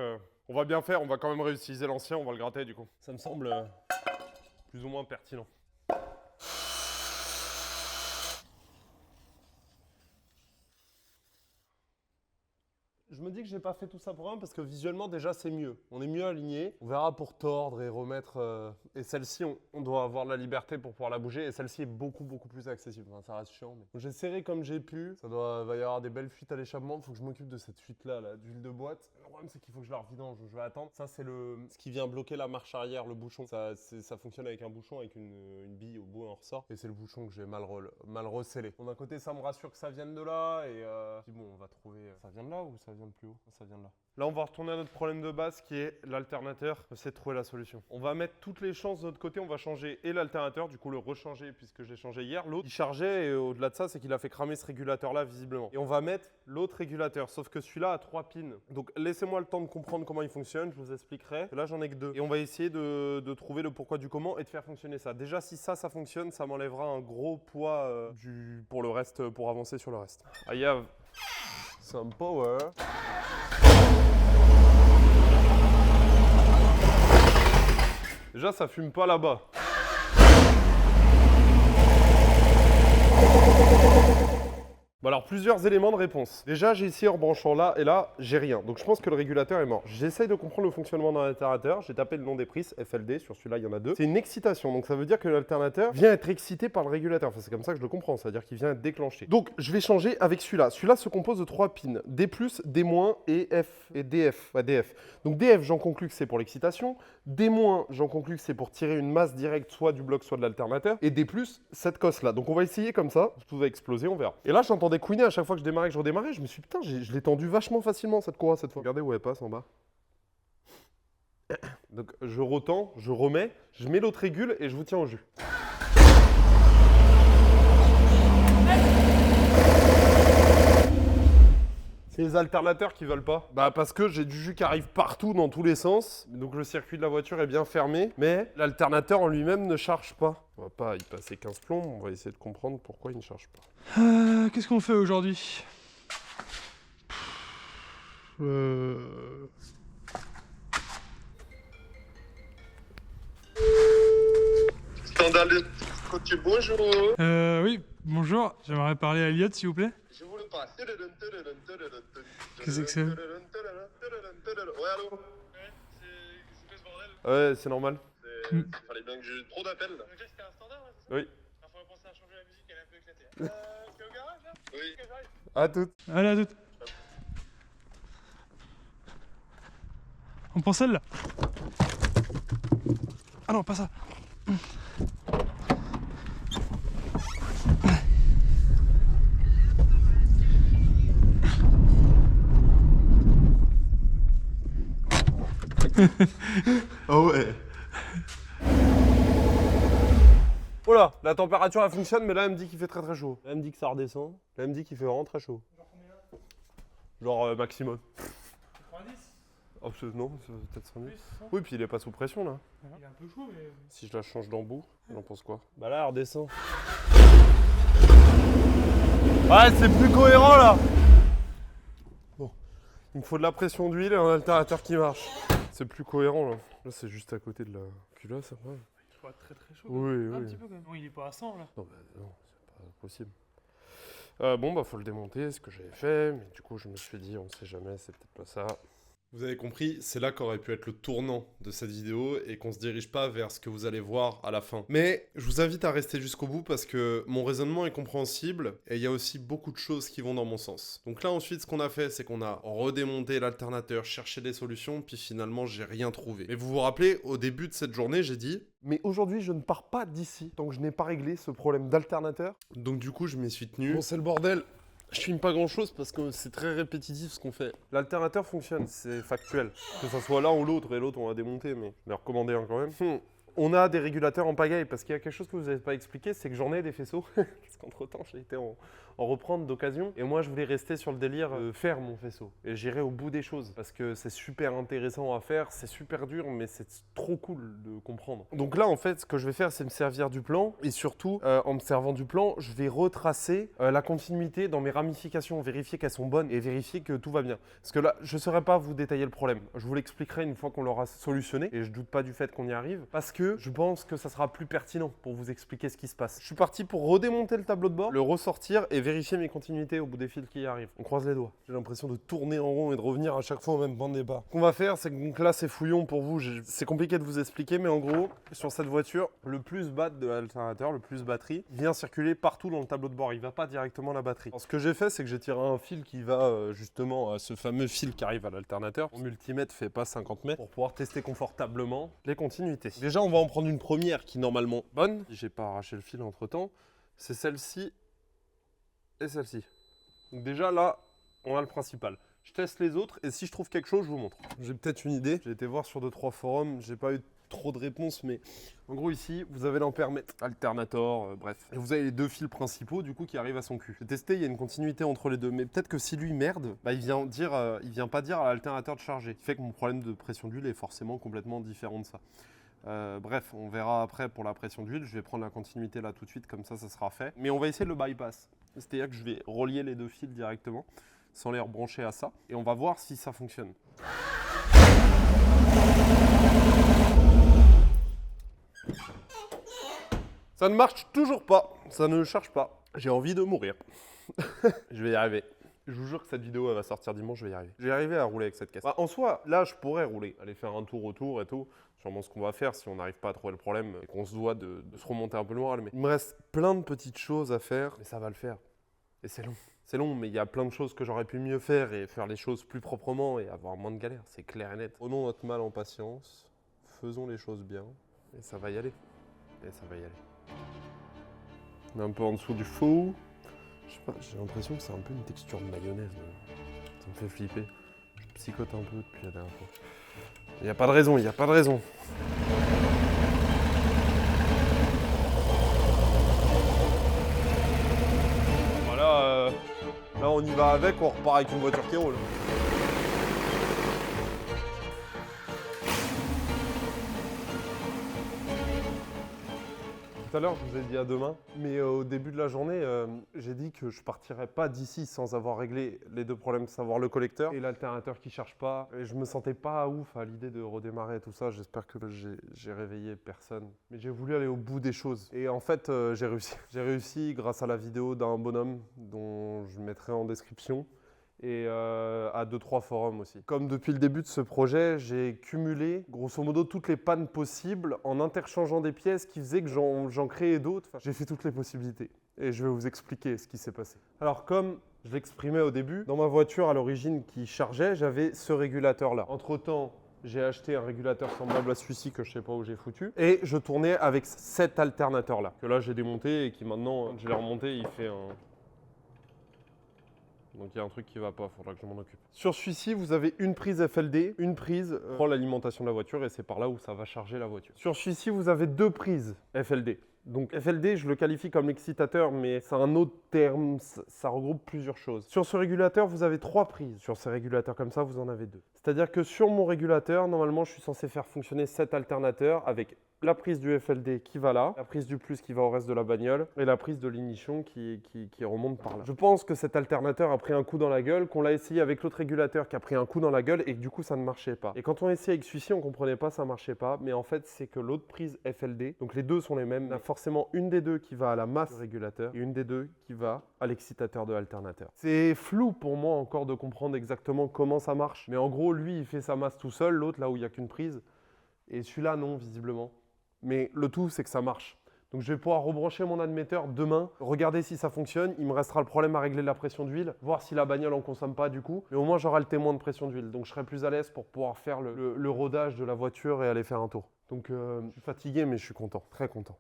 on va bien faire, on va quand même réutiliser l'ancien, on va le gratter du coup. Ça me semble plus ou moins pertinent. Je me dis que j'ai pas fait tout ça pour rien parce que visuellement déjà c'est mieux. On est mieux aligné. On verra pour tordre et remettre. Et celle-ci, on doit avoir la liberté pour pouvoir la bouger. Et celle-ci est beaucoup plus accessible. Enfin, ça reste chiant. Mais... J'ai serré comme j'ai pu. Va y avoir des belles fuites à l'échappement. Il faut que je m'occupe de cette fuite-là, d'huile de boîte. Le problème c'est qu'il faut que je la revidange. Je vais attendre. Ça c'est ce qui vient bloquer la marche arrière, le bouchon. Ça fonctionne avec un bouchon, avec une bille au bout et on ressort. Et c'est le bouchon que j'ai mal recellé. Bon, d'un côté ça me rassure que ça vienne de là. Et puis bon, on va trouver. Ça vient de là ou ça vient de plus haut? Ça vient de là. Là, on va retourner à notre problème de base qui est l'alternateur. C'est de trouver la solution. On va mettre toutes les chances de notre côté. On va changer et l'alternateur, du coup le rechanger puisque je l'ai changé hier. L'autre, il chargeait et au-delà de ça, c'est qu'il a fait cramer ce régulateur-là visiblement. Et on va mettre l'autre régulateur, sauf que celui-là a 3 pins. Donc laissez-moi le temps de comprendre comment il fonctionne. Je vous expliquerai. Là, j'en ai que 2. Et on va essayer de trouver le pourquoi du comment et de faire fonctionner ça. Déjà, si ça fonctionne, ça m'enlèvera un gros poids pour le reste, pour avancer sur le reste. I have some power. Déjà, ça fume pas là-bas. Bon alors, plusieurs éléments de réponse. Déjà, j'ai essayé en branchant là et là, j'ai rien. Donc je pense que le régulateur est mort. J'essaye de comprendre le fonctionnement d'un alternateur. J'ai tapé le nom des prises, FLD, sur celui-là, il y en a 2. C'est une excitation, donc ça veut dire que l'alternateur vient être excité par le régulateur. Enfin, c'est comme ça que je le comprends, c'est-à-dire qu'il vient être déclenché. Donc, je vais changer avec celui-là. Celui-là se compose de 3 pins, D+, D- et F, et DF. Ouais, DF. Donc DF, j'en conclus que c'est pour l'excitation. D-, j'en conclus que c'est pour tirer une masse directe, soit du bloc, soit de l'alternateur. Et D+, cette cosse-là. Donc on va essayer comme ça. Tout va exploser, on verra. Et là, j'entendais couiner à chaque fois que je démarrais, que je redémarrais. Je me suis dit, putain, je l'ai tendu vachement facilement cette courroie cette fois. Regardez où elle passe en bas. Donc je retends, je remets, je mets l'autre régule et je vous tiens au jus. C'est les alternateurs qui veulent pas. Bah parce que j'ai du jus qui arrive partout dans tous les sens. Donc le circuit de la voiture est bien fermé. Mais l'alternateur en lui-même ne charge pas. On va pas y passer 15 plombs. On va essayer de comprendre pourquoi il ne charge pas. Qu'est-ce qu'on fait aujourd'hui? Standard de coach, bonjour. Oui, bonjour. J'aimerais parler à Elliot, s'il vous plaît. Je vous le passe. Qu'est-ce que c'est? Ouais, allô? Ouais, c'est quoi ce bordel? Ouais, c'est normal. Fallait bien que j'ai trop d'appels là. Donc là, c'était un standard là, c'est ça? Oui. Il faudrait penser à changer. À toutes. Allez, à toutes. On prend celle-là. Ah non, pas ça. Ah ouais. Oh là, la température elle fonctionne, mais là elle me dit qu'il fait très très chaud. Là elle me dit que ça redescend. Là elle me dit qu'il fait vraiment très chaud. Genre maximum. 90. Oh, non, c'est peut-être 110. Oui, puis il est pas sous pression là. Il est un peu chaud, mais. Si je la change d'embout, on en pense quoi? Bah là elle redescend. Ouais, c'est plus cohérent là. Bon, il me faut de la pression d'huile et un alternateur qui marche. C'est plus cohérent là. Là c'est juste à côté de la culasse après. Je crois très très chaud. Oui, Un oui. petit peu quand même. Non, il est pas à 100 là. Non, bah non, c'est pas possible. Bon, bah faut le démonter, ce que j'avais fait, mais du coup je me suis dit, on sait jamais, c'est peut-être pas ça. Vous avez compris, c'est là qu'aurait pu être le tournant de cette vidéo et qu'on se dirige pas vers ce que vous allez voir à la fin. Mais je vous invite à rester jusqu'au bout parce que mon raisonnement est compréhensible et il y a aussi beaucoup de choses qui vont dans mon sens. Donc là ensuite ce qu'on a fait c'est qu'on a redémonté l'alternateur, cherché des solutions, puis finalement j'ai rien trouvé. Mais vous vous rappelez, au début de cette journée j'ai dit mais aujourd'hui je ne pars pas d'ici tant que je n'ai pas réglé ce problème d'alternateur. Donc du coup je m'y suis tenu. Bon c'est le bordel. Je filme pas grand chose parce que c'est très répétitif ce qu'on fait. L'alternateur fonctionne, c'est factuel. Que ce soit l'un ou l'autre, et l'autre on va démonter, mais je vais recommander un quand même. On a des régulateurs en pagaille parce qu'il y a quelque chose que vous n'avez pas expliqué, c'est que j'en ai des faisceaux. Parce qu'entre temps j'ai été en reprendre d'occasion. Et moi je voulais rester sur le délire de faire mon faisceau. Et j'irai au bout des choses. Parce que c'est super intéressant à faire, c'est super dur, mais c'est trop cool de comprendre. Donc là en fait ce que je vais faire c'est me servir du plan. Et surtout en me servant du plan, je vais retracer la continuité dans mes ramifications, vérifier qu'elles sont bonnes et vérifier que tout va bien. Parce que là je ne saurais pas vous détailler le problème. Je vous l'expliquerai une fois qu'on l'aura solutionné. Et je doute pas du fait qu'on y arrive. Parce que je pense que ça sera plus pertinent pour vous expliquer ce qui se passe. Je suis parti pour redémonter le tableau de bord, le ressortir et vérifier mes continuités au bout des fils qui y arrivent. On croise les doigts. J'ai l'impression de tourner en rond et de revenir à chaque fois au même point de départ. Ce qu'on va faire, c'est que donc là c'est fouillon pour vous. C'est compliqué de vous expliquer, mais en gros, sur cette voiture, le plus bas de l'alternateur, le plus batterie, vient circuler partout dans le tableau de bord. Il va pas directement à la batterie. Alors, ce que j'ai fait, c'est que j'ai tiré un fil qui va justement à ce fameux fil qui arrive à l'alternateur. Mon multimètre fait pas 50 mètres pour pouvoir tester confortablement les continuités. Déjà, on va en prendre une première qui est normalement bonne. J'ai pas arraché le fil entre temps. C'est celle-ci et celle-ci. Donc déjà là, on a le principal. Je teste les autres et si je trouve quelque chose, je vous montre. J'ai peut-être une idée. J'ai été voir sur 2-3 forums, j'ai pas eu trop de réponses, mais en gros ici, vous avez l'ampèremètre, alternator, bref. Et vous avez les deux fils principaux du coup qui arrivent à son cul. J'ai testé, il y a une continuité entre les deux, mais peut-être que si lui merde, bah il vient pas dire à l'alternateur de charger. Ce qui fait que mon problème de pression d'huile est forcément complètement différent de ça. Bref, on verra après pour la pression d'huile. Je vais prendre la continuité là tout de suite, comme ça sera fait. Mais on va essayer de le bypass. C'est-à-dire que je vais relier les deux fils directement, sans les rebrancher à ça. Et on va voir si ça fonctionne. Ça ne marche toujours pas. Ça ne charge pas. J'ai envie de mourir. Je vais y arriver. Je vous jure que cette vidéo elle va sortir dimanche, je vais y arriver. Je vais arriver à rouler avec cette caisse. Bah, en soi, là, je pourrais rouler, aller faire un tour autour et tout. Sûrement ce qu'on va faire si on n'arrive pas à trouver le problème et qu'on se doit de se remonter un peu le moral. Mais il me reste plein de petites choses à faire, mais ça va le faire. Et c'est long. C'est long, mais il y a plein de choses que j'aurais pu mieux faire et faire les choses plus proprement et avoir moins de galères. C'est clair et net. Prenons notre mal en patience, faisons les choses bien et ça va y aller. Et ça va y aller. On est un peu en dessous du faux. Je sais pas, j'ai l'impression que c'est un peu une texture de mayonnaise. Ça me fait flipper. Je psychote un peu depuis la dernière fois. Il n'y a pas de raison, il n'y a pas de raison. Voilà, là on y va avec, on repart avec une voiture qui roule. Tout à l'heure, je vous ai dit à demain, mais au début de la journée, j'ai dit que je partirais pas d'ici sans avoir réglé les deux problèmes, savoir le collecteur et l'alternateur qui charge pas. Et je me sentais pas ouf à l'idée de redémarrer et tout ça. J'espère que j'ai réveillé personne. Mais j'ai voulu aller au bout des choses. Et en fait, j'ai réussi. J'ai réussi grâce à la vidéo d'un bonhomme dont je mettrai en description. Et à 2-3 forums aussi. Comme depuis le début de ce projet, j'ai cumulé grosso modo toutes les pannes possibles en interchangeant des pièces qui faisaient que j'en créais d'autres. Enfin, j'ai fait toutes les possibilités. et je vais vous expliquer ce qui s'est passé. Alors comme je l'exprimais au début, dans ma voiture à l'origine qui chargeait, j'avais ce régulateur-là. Entre-temps, j'ai acheté un régulateur semblable à celui-ci que je ne sais pas où j'ai foutu. Et je tournais avec cet alternateur-là, que là j'ai démonté et qui maintenant, quand je l'ai remonté, il fait un... Donc il y a un truc qui ne va pas, il faudra que je m'en occupe. Sur celui-ci, vous avez une prise FLD, une prise prend l'alimentation de la voiture et c'est par là où ça va charger la voiture. Sur celui-ci, vous avez deux prises FLD. Donc FLD, je le qualifie comme l'excitateur, mais c'est un autre terme, ça regroupe plusieurs choses. Sur ce régulateur, vous avez 3 prises. Sur ces régulateurs comme ça, vous en avez 2. C'est-à-dire que sur mon régulateur, normalement, je suis censé faire fonctionner cet alternateur avec la prise du FLD qui va là, la prise du plus qui va au reste de la bagnole et la prise de l'ignition qui remonte par là. Je pense que cet alternateur a pris un coup dans la gueule, qu'on l'a essayé avec l'autre régulateur qui a pris un coup dans la gueule et que du coup ça ne marchait pas. Et quand on essayait avec celui-ci, on ne comprenait pas, ça ne marchait pas, mais en fait c'est que l'autre prise FLD, donc les deux sont les mêmes, il y a forcément une des deux qui va à la masse du régulateur et une des deux qui va à l'excitateur de l'alternateur. C'est flou pour moi encore de comprendre exactement comment ça marche, mais en gros lui il fait sa masse tout seul, l'autre là où il n'y a qu'une prise, et celui-là non visiblement. Mais le tout, c'est que ça marche. Donc je vais pouvoir rebrancher mon admetteur demain, regarder si ça fonctionne. Il me restera le problème à régler de la pression d'huile, voir si la bagnole en consomme pas du coup. Mais au moins, j'aurai le témoin de pression d'huile. Donc je serai plus à l'aise pour pouvoir faire le rodage de la voiture et aller faire un tour. Donc je suis fatigué, mais je suis content, très content.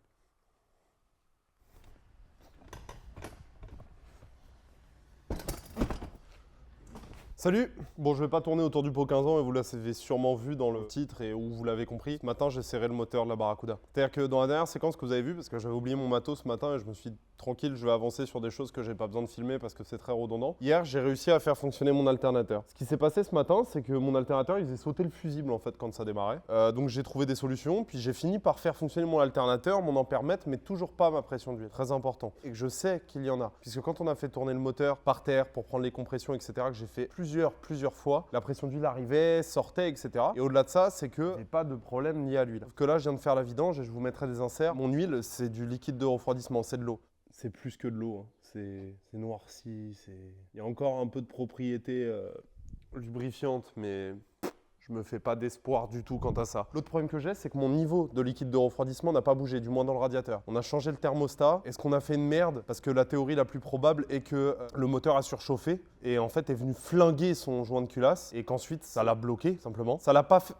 Salut! Bon, je vais pas tourner autour du pot 15 ans et vous l'avez sûrement vu dans le titre et où vous l'avez compris. Ce matin, j'ai serré le moteur de la Barracuda. C'est-à-dire que dans la dernière séquence que vous avez vue, parce que j'avais oublié mon matos ce matin et je me suis dit tranquille, je vais avancer sur des choses que j'ai pas besoin de filmer parce que c'est très redondant. Hier, j'ai réussi à faire fonctionner mon alternateur. Ce qui s'est passé ce matin, c'est que mon alternateur, il faisait sauter le fusible en fait quand ça démarrait. Donc j'ai trouvé des solutions, puis j'ai fini par faire fonctionner mon alternateur, m'en permettre, mais toujours pas ma pression d'huile. Très important. Et que je sais qu'il y en a. Puisque quand on a fait tourner le moteur par terre pour prendre les compressions, etc., que j'ai fait plusieurs fois, la pression d'huile arrivait, sortait, etc. Et au-delà de ça, c'est que j'ai pas de problème lié à l'huile. Sauf que là, je viens de faire la vidange et je vous mettrai des inserts. Mon huile, c'est du liquide de refroidissement, c'est de l'eau. C'est plus que de l'eau, hein. C'est noirci, il y a encore un peu de propriété lubrifiante, mais je me fais pas d'espoir du tout quant à ça. L'autre problème que j'ai, c'est que mon niveau de liquide de refroidissement n'a pas bougé, du moins dans le radiateur. On a changé le thermostat. Est-ce qu'on a fait une merde? Parce que la théorie la plus probable est que le moteur a surchauffé et en fait est venu flinguer son joint de culasse et qu'ensuite ça l'a bloqué simplement. Ça l'a pas fait...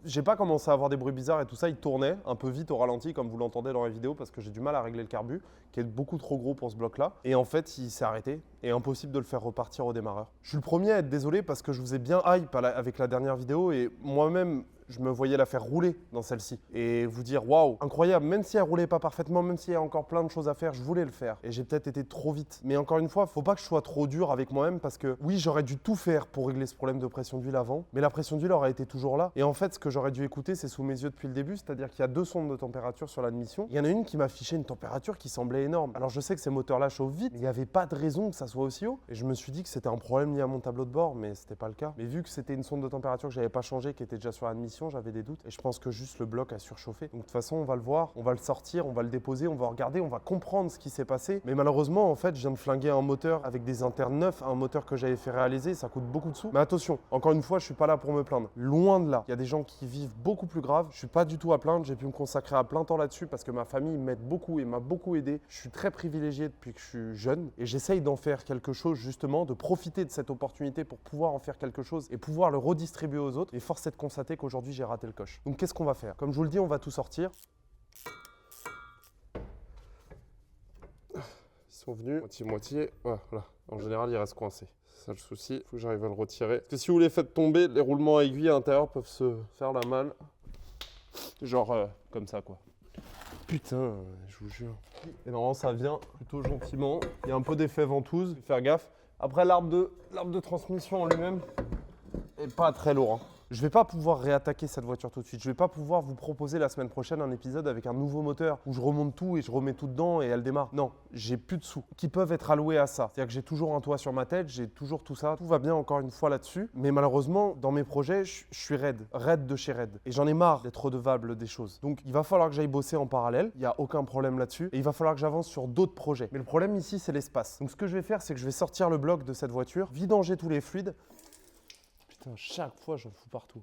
J'ai pas commencé à avoir des bruits bizarres et tout ça, il tournait un peu vite au ralenti comme vous l'entendez dans la vidéo parce que j'ai du mal à régler le carbu qui est beaucoup trop gros pour ce bloc là et en fait il s'est arrêté et impossible de le faire repartir au démarreur. Je suis le premier à être désolé parce que je vous ai bien hype avec la dernière vidéo et moi-même je me voyais la faire rouler dans celle-ci et vous dire waouh, incroyable, même si elle roulait pas parfaitement, même s'il y a encore plein de choses à faire, je voulais le faire et j'ai peut-être été trop vite. Mais encore une fois, faut pas que je sois trop dur avec moi-même parce que oui, j'aurais dû tout faire pour régler ce problème de pression d'huile avant, mais la pression d'huile aurait été toujours là. Et en fait, ce que j'aurais dû écouter, c'est sous mes yeux depuis le début, c'est-à-dire qu'il y a 2 sondes de température sur l'admission. Il y en a une qui m'affichait une température qui semblait énorme. Alors je sais que ces moteurs-là chauffent vite, mais il n'y avait pas de raison que ça soit aussi haut. Et je me suis dit que c'était un problème lié à mon tableau de bord, mais c'était pas le cas. Mais vu que c'était une sonde de température que j'avais pas changée, qui était déjà sur l'admission, j'avais des doutes. Et je pense que juste le bloc a surchauffé. Donc de toute façon, on va le voir, on va le sortir, on va le déposer, on va regarder, on va comprendre ce qui s'est passé. Mais malheureusement, en fait, je viens de flinguer un moteur avec des internes neufs, un moteur que j'avais fait réaliser, ça coûte beaucoup de sous. Mais attention, encore une fois, je suis pas là pour me plaindre. Loin de là. Il y a des gens qui vivent beaucoup plus grave. Je suis pas du tout à plaindre, j'ai pu me consacrer à plein temps là-dessus parce que ma famille m'aide beaucoup et m'a beaucoup aidé. Je suis très privilégié depuis que je suis jeune et j'essaye d'en faire quelque chose justement, de profiter de cette opportunité pour pouvoir en faire quelque chose et pouvoir le redistribuer aux autres. Et force est de constater qu'aujourd'hui, j'ai raté le coche. Donc qu'est-ce qu'on va faire? Comme je vous le dis, on va tout sortir. Ils sont venus, moitié-moitié. Voilà. En général, il reste coincé. C'est ça le souci. Il faut que j'arrive à le retirer. Parce que si vous les faites tomber, les roulements à aiguille à l'intérieur peuvent se faire la malle. Genre comme ça, quoi. Putain, je vous jure. Et normalement, ça vient plutôt gentiment. Il y a un peu d'effet ventouse. Faut faire gaffe. Après, l'arbre de transmission en lui-même est pas très lourd, hein. Je vais pas pouvoir réattaquer cette voiture tout de suite. Je vais pas pouvoir vous proposer la semaine prochaine un épisode avec un nouveau moteur où je remonte tout et je remets tout dedans et elle démarre. Non, j'ai plus de sous qui peuvent être alloués à ça. C'est-à-dire que j'ai toujours un toit sur ma tête, j'ai toujours tout ça. Tout va bien encore une fois là-dessus. Mais malheureusement, dans mes projets, je suis raide de chez raide. Et j'en ai marre d'être redevable des choses. Donc il va falloir que j'aille bosser en parallèle. Il n'y a aucun problème là-dessus. Et il va falloir que j'avance sur d'autres projets. Mais le problème ici, c'est l'espace. Donc ce que je vais faire, c'est que je vais sortir le bloc de cette voiture, vidanger tous les fluides. Putain, chaque fois, j'en fous partout.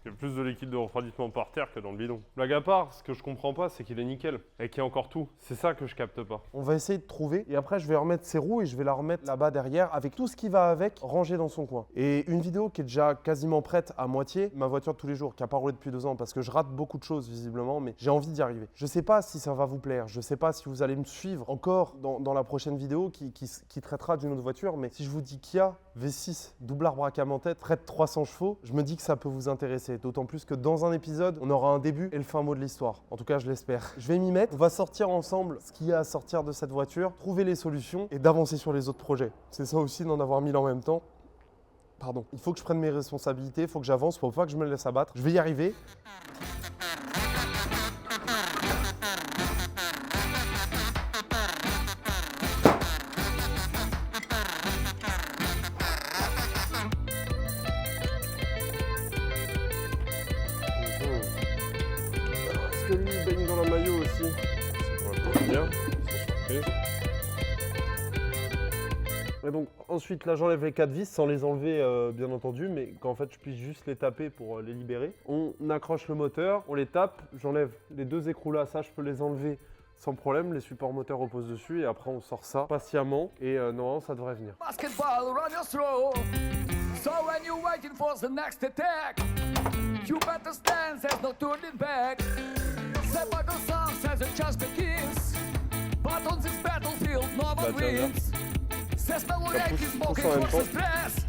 Il y a plus de liquide de refroidissement par terre que dans le bidon. Blague à part, ce que je comprends pas, c'est qu'il est nickel et qu'il y a encore tout. C'est ça que je capte pas. On va essayer de trouver et après je vais remettre ses roues et je vais la remettre là-bas derrière avec tout ce qui va avec rangé dans son coin. Et une vidéo qui est déjà quasiment prête à moitié, ma voiture de tous les jours qui a pas roulé depuis 2 ans parce que je rate beaucoup de choses visiblement, mais j'ai envie d'y arriver. Je sais pas si ça va vous plaire, je sais pas si vous allez me suivre encore dans la prochaine vidéo qui traitera d'une autre voiture, mais si je vous dis Kia V6 double arbre à cam en tête, près de 300 chevaux, je me dis que ça peut vous intéresser. D'autant plus que dans un épisode, on aura un début et le fin mot de l'histoire. En tout cas, je l'espère. Je vais m'y mettre. On va sortir ensemble ce qu'il y a à sortir de cette voiture, trouver les solutions et d'avancer sur les autres projets. C'est ça aussi d'en avoir 1000 en même temps. Pardon. Il faut que je prenne mes responsabilités, il faut que j'avance, faut pas que je me laisse abattre. Je vais y arriver. Est-ce que lui il baigne dans la maillot aussi? Ça pourrait pas bien, sans surprise. Et donc ensuite là j'enlève les 4 vis sans les enlever bien entendu, mais qu'en fait je puisse juste les taper pour les libérer. On accroche le moteur, on les tape, j'enlève les 2 écrous là, ça je peux les enlever sans problème, les supports moteurs reposent dessus et après on sort ça patiemment et normalement ça devrait venir. Basketball, run your throw. So when you're waiting for the next attack, you better stand, there's no turning back. The battle song says it just begins, but on this battlefield no one wins. The smell of egg is smoking horse's breath,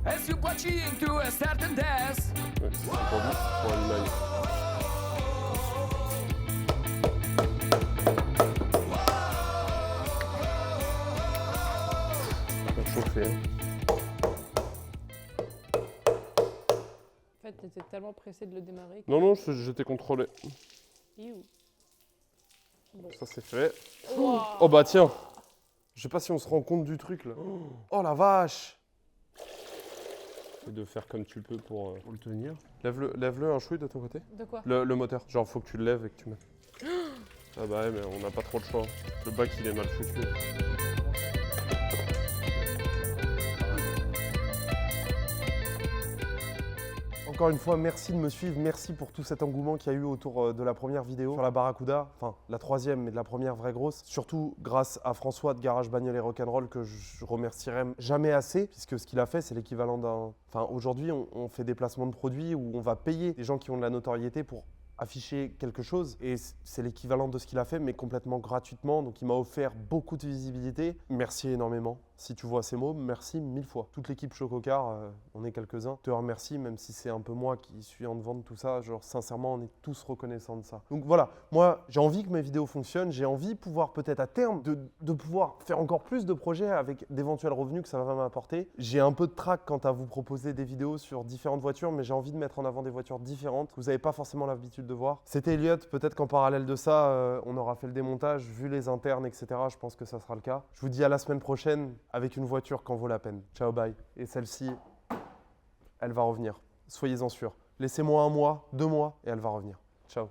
as you watching to a certain death. Ouais, c'est pour lui, pour l'animal. Ça va chauffer. En fait, t'étais tellement pressé de le démarrer. Non, non, j'étais contrôlé. You. Bon. Ça c'est fait. Wow. Oh bah tiens. Je sais pas si on se rend compte du truc là. Oh la vache. Essaye de faire comme tu peux pour le tenir. Lève-le un chouille de ton côté. De quoi? Le moteur. Genre faut que tu le lèves et que tu mettes. Ah bah ouais mais on n'a pas trop le choix. Le bac il est mal foutu. Encore une fois, merci de me suivre, merci pour tout cet engouement qu'il y a eu autour de la première vidéo sur la Barracuda, enfin la troisième mais de la première vraie grosse. Surtout grâce à François de Garage Bagnole et Rock'n'Roll que je remercierai jamais assez puisque ce qu'il a fait c'est l'équivalent d'un... Enfin aujourd'hui on fait des placements de produits où on va payer des gens qui ont de la notoriété pour afficher quelque chose et c'est l'équivalent de ce qu'il a fait mais complètement gratuitement, donc il m'a offert beaucoup de visibilité. Merci énormément. Si tu vois ces mots, merci 1000 fois. Toute l'équipe Chococar, on est quelques-uns, te remercie même si c'est un peu moi qui suis en devant de tout ça, genre sincèrement on est tous reconnaissants de ça. Donc voilà, moi j'ai envie que mes vidéos fonctionnent, j'ai envie de pouvoir peut-être à terme de pouvoir faire encore plus de projets avec d'éventuels revenus que ça va m'apporter. J'ai un peu de trac quant à vous proposer des vidéos sur différentes voitures, mais j'ai envie de mettre en avant des voitures différentes que vous n'avez pas forcément l'habitude de voir. C'était Elliot, peut-être qu'en parallèle de ça, on aura fait le démontage, vu les internes, etc. Je pense que ça sera le cas. Je vous dis à la semaine prochaine avec une voiture qu'en vaut la peine. Ciao, bye. Et celle-ci, elle va revenir. Soyez-en sûrs. Laissez-moi 1 mois, 2 mois et elle va revenir. Ciao.